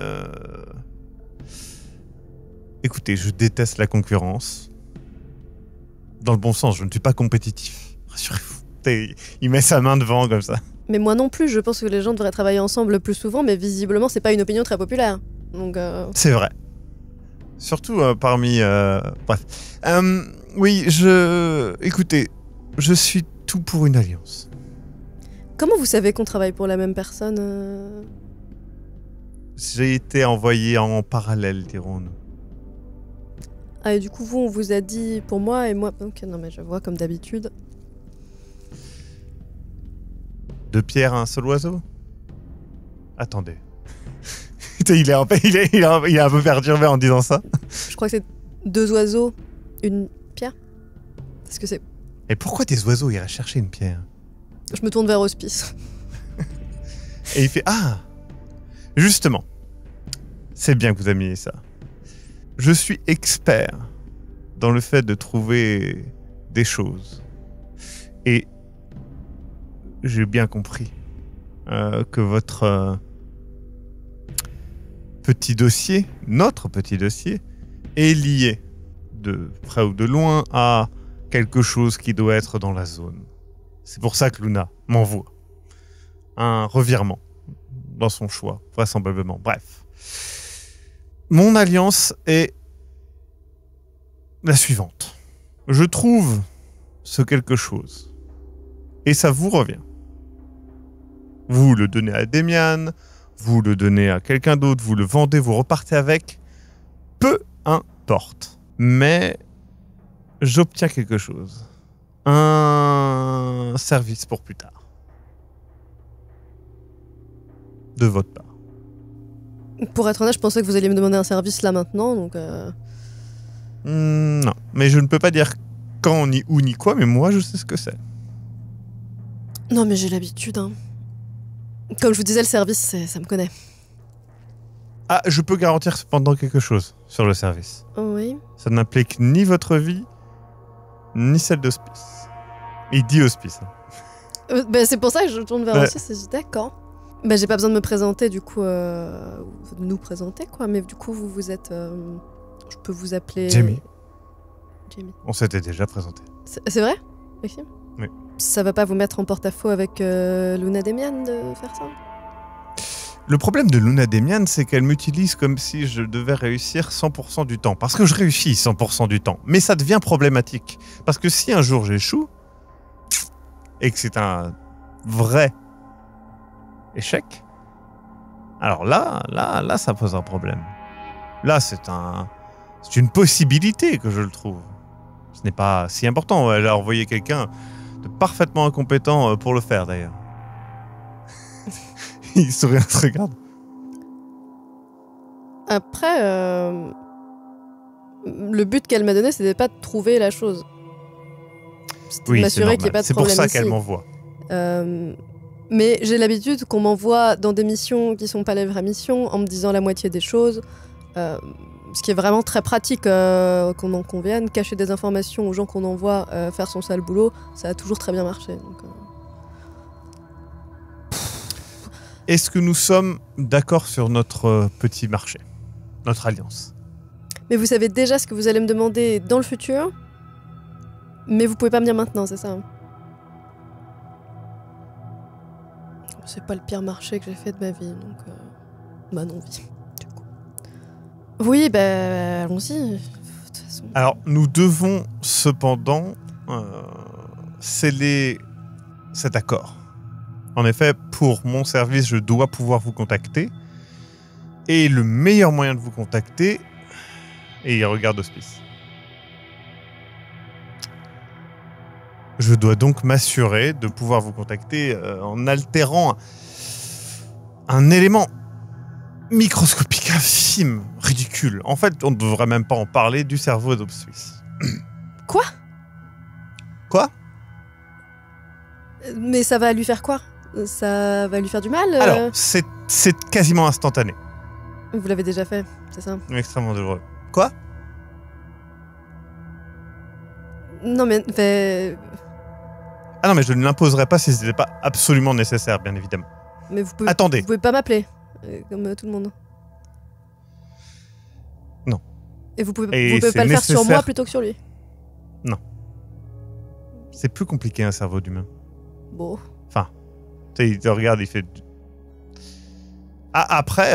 Écoutez, je déteste la concurrence. Dans le bon sens, je ne suis pas compétitif. Rassurez-vous. Il met sa main devant comme ça. Mais moi non plus, je pense que les gens devraient travailler ensemble le plus souvent, mais visiblement, c'est pas une opinion très populaire. Donc, C'est vrai. Surtout parmi... Bref. Oui, Écoutez, je suis tout pour une alliance. Comment vous savez qu'on travaille pour la même personne J'ai été envoyé en parallèle, dirons-nous. Ah, et du coup, vous, on vous a dit pour moi et moi... Ok, non, mais je vois, comme d'habitude. Deux pierres, un seul oiseau? Attendez. il est un peu perturbé en disant ça. Je crois que c'est 2 oiseaux, une pierre. Est-ce que c'est... Et pourquoi des oiseaux iraient chercher une pierre? Je me tourne vers Hospice. Et il fait ah, justement, c'est bien que vous ameniez ça. Je suis expert dans le fait de trouver des choses. Et j'ai bien compris que votre petit dossier, notre petit dossier, est lié de près ou de loin à quelque chose qui doit être dans la zone. C'est pour ça que Luna m'envoie un revirement dans son choix, vraisemblablement. Bref. Mon alliance est la suivante. Je trouve ce quelque chose. Et ça vous revient. Vous le donnez à Demian, vous le donnez à quelqu'un d'autre, vous le vendez, vous repartez avec. Peu importe. Mais j'obtiens quelque chose. Un service pour plus tard. De votre part. Pour être honnête, je pensais que vous alliez me demander un service là maintenant, donc... Non, mais je ne peux pas dire quand, ni où, ni quoi, mais moi je sais ce que c'est. Non, mais j'ai l'habitude, hein. Comme je vous disais, le service, ça me connaît. Ah, je peux garantir cependant quelque chose sur le service. Oui. Ça n'implique ni votre vie, ni celle d'Hospice. Il dit Hospice. Hein. C'est pour ça que je tourne vers Hospice et je dis d'accord. J'ai pas besoin de me présenter, du coup, de nous présenter, quoi. Mais du coup, vous êtes... je peux vous appeler... Jamie. Jamie. On s'était déjà présenté. C'est vrai, Maxime? Oui. Ça va pas vous mettre en porte-à-faux avec Luna Demian de faire ça? Le problème de Luna Demian, c'est qu'elle m'utilise comme si je devais réussir 100% du temps. Parce que je réussis 100% du temps. Mais ça devient problématique. Parce que si un jour j'échoue, et que c'est un vrai échec, alors là, ça pose un problème. Là, c'est une possibilité que je le trouve. Ce n'est pas si important. Elle a envoyé quelqu'un de parfaitement incompétent pour le faire, d'ailleurs. Il sourit, se regarde. Après, le but qu'elle m'a donné, c'était pas de trouver la chose. C'était de m'assurer qu'il n'y ait pas de problème. C'est pour ça ici. qu'elle m'envoie. Mais j'ai l'habitude qu'on m'envoie dans des missions qui sont pas les vraies missions, en me disant la moitié des choses. Ce qui est vraiment très pratique qu'on en convienne. Cacher des informations aux gens qu'on envoie faire son sale boulot, ça a toujours très bien marché. Donc, Est-ce que nous sommes d'accord sur notre petit marché, notre alliance? Mais vous savez déjà ce que vous allez me demander dans le futur, mais vous pouvez pas me dire maintenant, c'est ça? C'est pas le pire marché que j'ai fait de ma vie, donc... Bah non, vie, du coup. Oui, allons-y, de toute façon. Alors, nous devons cependant sceller cet accord. En effet, pour mon service, je dois pouvoir vous contacter. Et le meilleur moyen de vous contacter... Et il regarde Hospice. Je dois donc m'assurer de pouvoir vous contacter en altérant un élément microscopique, infime, ridicule. En fait, on ne devrait même pas en parler du cerveau d'Hospice. Quoi? Quoi? Mais ça va lui faire quoi? Ça va lui faire du mal? Alors, c'est quasiment instantané. Vous l'avez déjà fait, c'est ça? Extrêmement douloureux. Quoi? Non mais... Ah non, mais je ne l'imposerai pas si ce n'était pas absolument nécessaire, bien évidemment. Mais vous pouvez, Attendez. Vous pouvez pas m'appeler, comme tout le monde. Non. Et vous pouvez Et pas c'est le faire sur nécessaire. moi plutôt que sur lui. C'est plus compliqué un cerveau d'humain. Bon. Enfin, tu sais, il te regarde, il fait... Ah, après,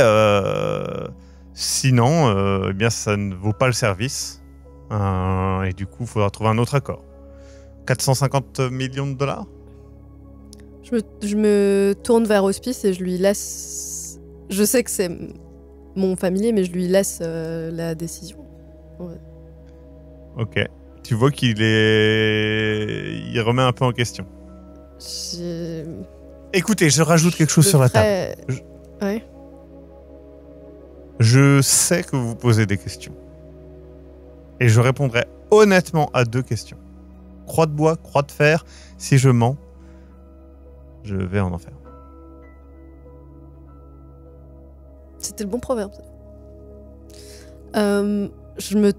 sinon, eh bien, ça ne vaut pas le service. Et du coup, il faudra trouver un autre accord. 450 millions de dollars? Je me tourne vers Hospice et je lui laisse... Je sais que c'est mon familier, mais je lui laisse la décision. Ouais. Ok. Tu vois qu'il il remet un peu en question. Écoutez, je rajoute quelque chose sur la table. Ouais. Je sais que vous vous posez des questions. Et je répondrai honnêtement à 2 questions. Croix de bois, croix de fer. Si je mens, je vais en enfer. C'était le bon proverbe. Je me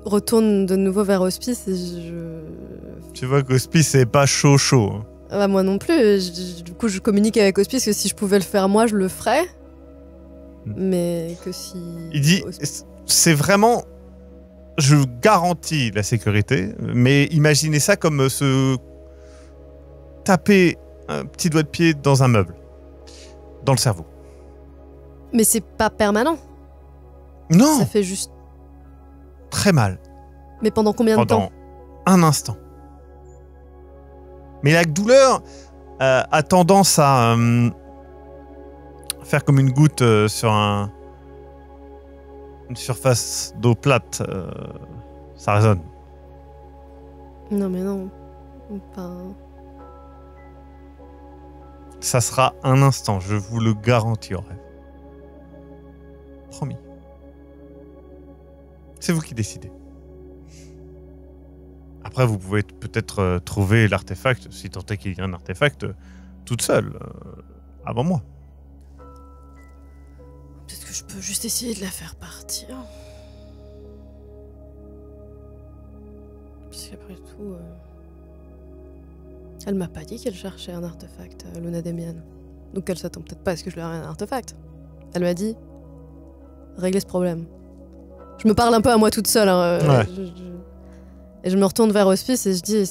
retourne de nouveau vers Hospice et Tu vois qu'Hospice, c'est pas chaud. Hein. Ah bah moi non plus. Du coup, je communique avec Hospice que si je pouvais le faire moi, je le ferais. Mais que si... Il dit, c'est vraiment... Je garantis la sécurité, mais imaginez ça comme se taper un petit doigt de pied dans un meuble, dans le cerveau. Mais c'est pas permanent. Non. Ça fait juste... Très mal. Mais pendant combien de temps? Un instant. Mais la douleur a tendance à faire comme une goutte sur une surface d'eau plate. Ça résonne. Non mais non. Enfin... Ça sera un instant, je vous le garantis au rêve. Promis. C'est vous qui décidez. Après, vous pouvez peut-être trouver l'artefact, si tant est qu'il y a un artefact, toute seule, avant moi. Peut-être que je peux juste essayer de la faire partir. Puisqu'après tout... Elle m'a pas dit qu'elle cherchait un artefact, Luna Demian. Donc elle s'attend peut-être pas à ce que je lui ramène un artefact. Elle m'a dit... Régler ce problème. Je me parle un peu à moi toute seule. Hein, ouais. Et je me retourne vers Hospice et je dis...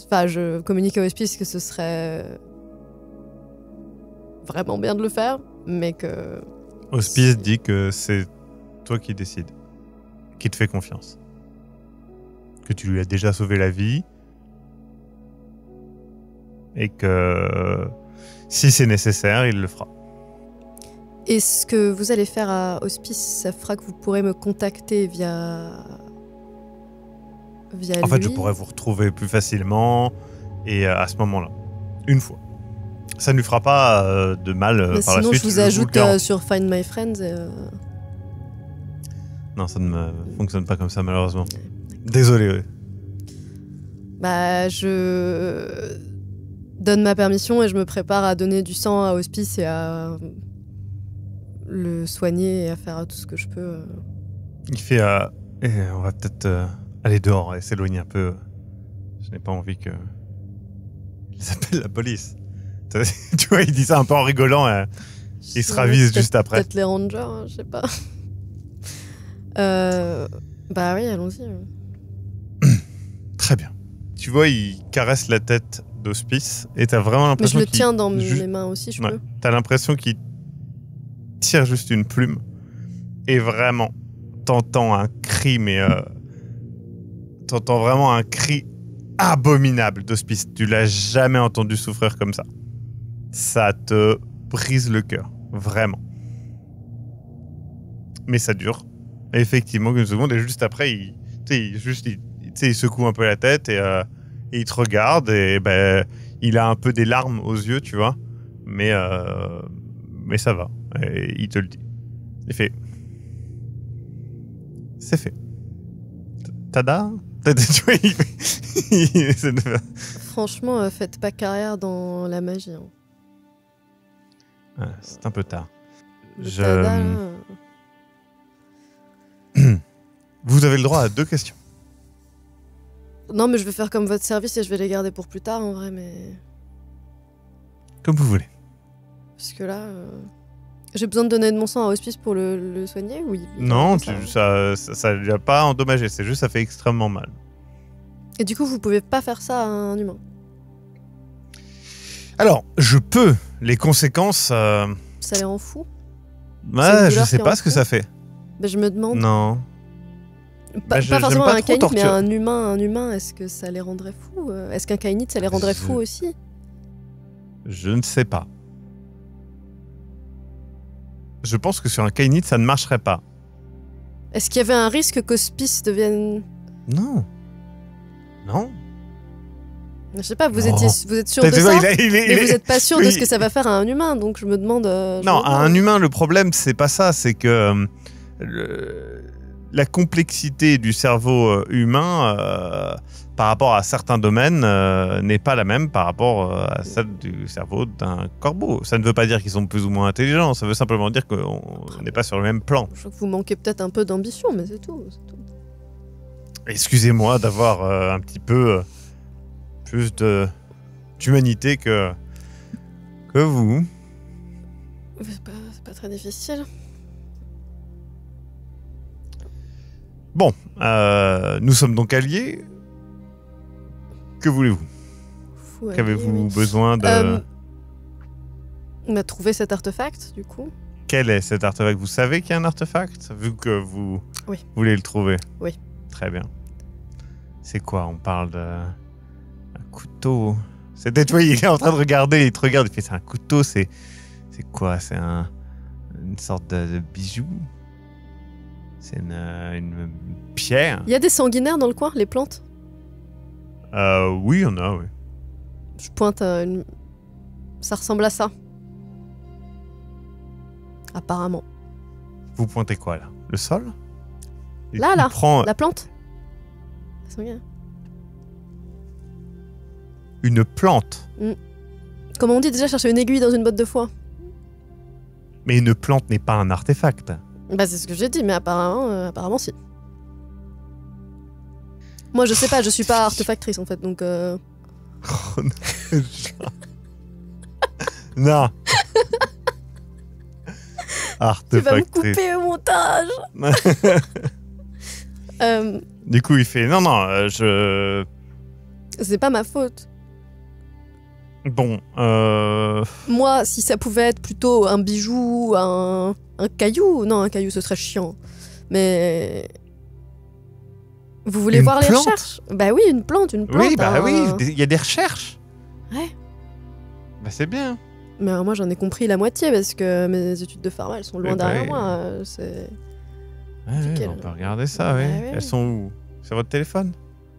Enfin, je communique à Hospice que ce serait... vraiment bien de le faire, mais que... Hospice dit que c'est toi qui décides, qui te fait confiance. Que tu lui as déjà sauvé la vie. Et que si c'est nécessaire, il le fera. Et ce que vous allez faire à Hospice, ça fera que vous pourrez me contacter via En fait, lui. je pourrais vous retrouver plus facilement et à ce moment-là, une fois. Ça ne lui fera pas de mal par la sinon, suite. je vous ajoute sur Find My Friends. Non, ça ne fonctionne pas comme ça, malheureusement. Désolé. Bah, je donne ma permission et je me prépare à donner du sang à Hospice et à le soigner et à faire tout ce que je peux. Il fait on va peut-être aller dehors et s'éloigner un peu. Je n'ai pas envie que... Ils appellent la police. Tu vois, il dit ça un peu en rigolant. Il se ravise juste après. Peut-être les rangers, hein, je sais pas. Bah oui, allons-y. Très bien. Tu vois, il caresse la tête d'Hospice et t'as vraiment l'impression Mais je le tiens dans mes mains aussi, je peux. T'as l'impression qu'il tire juste une plume et vraiment, t'entends un cri, mais t'entends vraiment un cri abominable d'Hospice. Tu l'as jamais entendu souffrir comme ça. Ça te brise le cœur, vraiment. Mais ça dure. Et effectivement, une seconde, et juste après, il secoue un peu la tête et il te regarde et ben, il a un peu des larmes aux yeux, tu vois. Mais ça va. Et il te le dit. Il fait... C'est fait. Tada. Tu vois, il essaie de faire... Franchement, faites pas carrière dans la magie. Hein. Ah, c'est un peu tard. Le tada, là, Vous avez le droit à 2 questions. Non, mais je vais faire comme votre service et je vais les garder pour plus tard, en vrai, mais... Comme vous voulez. Parce que là... J'ai besoin de donner de mon sang à Hospice pour le soigner ou Non, ça ça lui a pas endommagé. C'est juste ça fait extrêmement mal. Et du coup, vous pouvez pas faire ça à un humain. Alors, je peux. Les conséquences... Ça les rend fous. Ouais, je douleur sais qui pas rend ce que fou. ça fait. Ben, je me demande... Non. Pas, J'aime pas forcément pas un trop caïnite, mais torturer. un humain, est-ce que ça les rendrait fous Est-ce qu'un caïnite, ça les rendrait fous aussi? Je ne sais pas. Je pense que sur un kainite, ça ne marcherait pas. Est-ce qu'il y avait un risque qu'Hospice devienne... Non. Non. Je sais pas, vous Non. êtes sûr de Tu ça vois, mais vous êtes pas sûr de oui. ce que ça va faire à un humain, donc je me demande... Non, à un humain, le problème, c'est pas ça. C'est que la complexité du cerveau humain par rapport à certains domaines n'est pas la même par rapport à celle du cerveau d'un corbeau. Ça ne veut pas dire qu'ils sont plus ou moins intelligents. Ça veut simplement dire qu'on n'est pas sur le même plan. Je crois que vous manquez peut-être un peu d'ambition, mais c'est tout. Excusez-moi d'avoir un petit peu plus d'humanité que vous. C'est pas très difficile. Bon, nous sommes donc alliés. Que voulez-vous? Qu'avez-vous besoin de... On a trouvé cet artefact, du coup. Quel est cet artefact? Vous savez qu'il y a un artefact, vu que vous Oui. voulez le trouver? Oui. Très bien. C'est quoi? On parle d'un couteau. C'est toi, il est en train de regarder, il te regarde, il fait c'est un couteau, c'est quoi? C'est une sorte de bijou? C'est une pierre? Il y a des sanguinaires dans le coin, les plantes. Oui, il y en a, oui. Je pointe à une... Ça ressemble à ça. Apparemment. Vous pointez quoi, là? Le sol? Là, Il là. prend La plante. La sanguinaire. une plante. Comment on dit déjà, chercher une aiguille dans une botte de foin? Mais une plante n'est pas un artefact. Bah c'est ce que j'ai dit, mais apparemment si. Moi je sais pas, je suis pas artefactrice en fait, donc... Non. Tu vas me Artefactrice. couper au montage. Du coup, il fait non, je. C'est pas ma faute. Bon, Moi, si ça pouvait être plutôt un bijou, un caillou... Non, un caillou, ce serait chiant. Mais... Vous voulez Une voir les plante? recherches? Bah oui, une plante. oui, bah un- oui, il y a des recherches. Ouais. Bah c'est bien. Mais moi, j'en ai compris la moitié, parce que mes études de pharma, elles sont loin Oui, bah derrière oui. moi. C'est... Ouais, Nickel. on peut regarder ça, oui. Ouais, ouais. Elles sont où? Sur votre téléphone?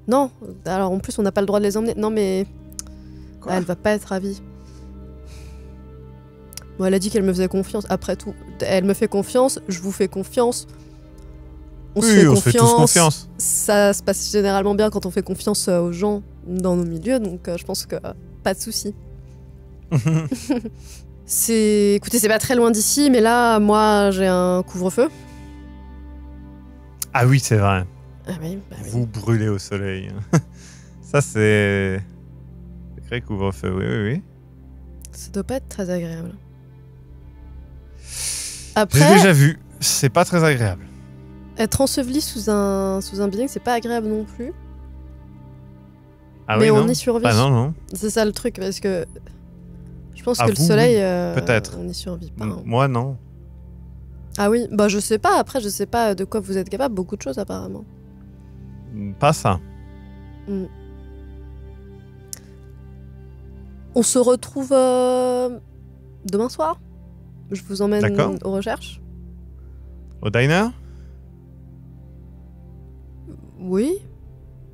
Non, alors en plus, on n'a pas le droit de les emmener. Non, mais... Quoi? Elle va pas être ravie. Bon, elle a dit qu'elle me faisait confiance. Après tout, elle me fait confiance, je vous fais confiance. On se fait on se fait tous confiance. Ça se passe généralement bien quand on fait confiance aux gens dans nos milieux, donc je pense que pas de souci. Écoutez, c'est pas très loin d'ici, mais là, moi, j'ai un couvre-feu. Ah oui, c'est vrai. Ah oui, bah oui. Vous brûlez au soleil. Ça, c'est. Sacré couvre-feu, oui, oui, oui. Ça doit pas être très agréable. J'ai Après, déjà vu. C'est pas très agréable. être enseveli sous un building, c'est pas agréable non plus. Ah mais oui, on non? y survit. Ah non, non. C'est ça le truc, parce que je pense Ah, que le vous, soleil, oui, peut-être. on y survit pas. hein. Moi, non. Ah oui, bah je sais pas, après je sais pas de quoi vous êtes capable, beaucoup de choses apparemment. Pas ça. On se retrouve demain soir. Je vous emmène D'accord. aux recherches. Au diner? Oui.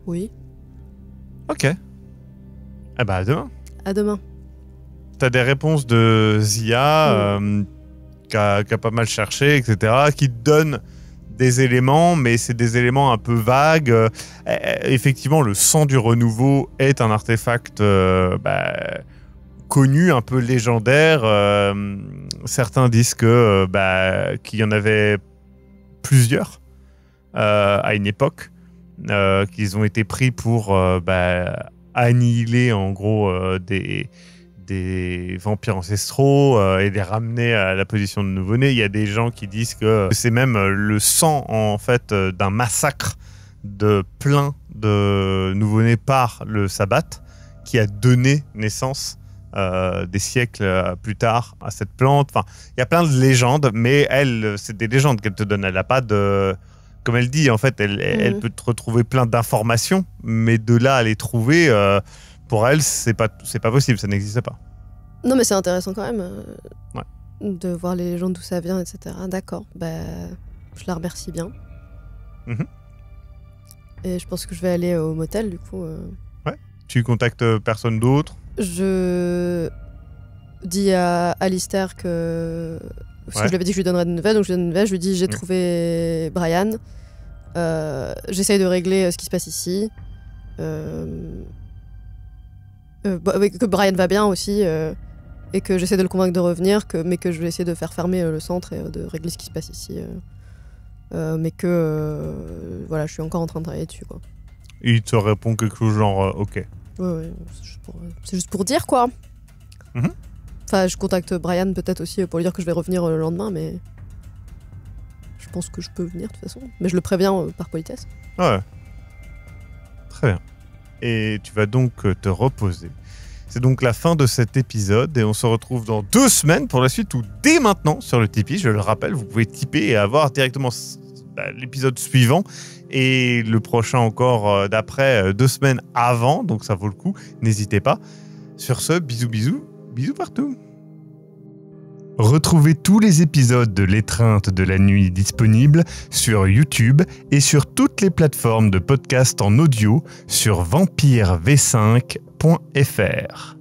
Oui. Ok. Eh ben, à demain. À demain. T'as des réponses de Zia, qui a pas mal cherché, etc., qui te donnent des éléments, mais c'est des éléments un peu vagues. Effectivement, le sang du renouveau est un artefact connu, un peu légendaire. Certains disent qu'il y en avait plusieurs à une époque, qu'ils ont été pris pour annihiler en gros des vampires ancestraux et les ramener à la position de nouveau-nés. Il y a des gens qui disent que c'est même le sang en fait d'un massacre de plein de nouveau-nés par le sabbat qui a donné naissance des siècles plus tard à cette plante. Enfin, il y a plein de légendes, mais elle, c'est des légendes qu'elle te donne. Elle n'a pas de... Comme elle dit, en fait, elle peut te retrouver plein d'informations, mais de là à les trouver, pour elle, c'est pas possible, ça n'existe pas. Non, mais c'est intéressant quand même Ouais. de voir les légendes, d'où ça vient, etc. D'accord. Je la remercie bien. Mhm. Et je pense que je vais aller au motel, du coup. Tu contactes personne d'autre? Je dis à Alistair que... Parce que je lui avais dit que je lui donnerais des nouvelles, donc je lui donne des nouvelles. Je lui dis j'ai trouvé Brian. J'essaye de régler ce qui se passe ici. Que Brian va bien aussi. Et que j'essaie de le convaincre de revenir, mais que je vais essayer de faire fermer le centre et de régler ce qui se passe ici. Mais que voilà, je suis encore en train de travailler dessus, quoi. Et il te répond quelque chose genre ok. Ouais, c'est juste pour dire, quoi. Mhm. Enfin, je contacte Brian peut-être aussi pour lui dire que je vais revenir le lendemain, mais je pense que je peux venir de toute façon. Mais je le préviens par politesse. Ouais. Très bien. Et tu vas donc te reposer. C'est donc la fin de cet épisode et on se retrouve dans 2 semaines pour la suite ou dès maintenant sur le Tipeee. Je le rappelle, vous pouvez tiper et avoir directement l'épisode suivant et le prochain encore d'après 2 semaines avant. Donc ça vaut le coup. N'hésitez pas. Sur ce, bisous, bisous. Bisous partout. Retrouvez tous les épisodes de L'étreinte de la nuit disponibles sur YouTube et sur toutes les plateformes de podcast en audio sur vampirv5.fr.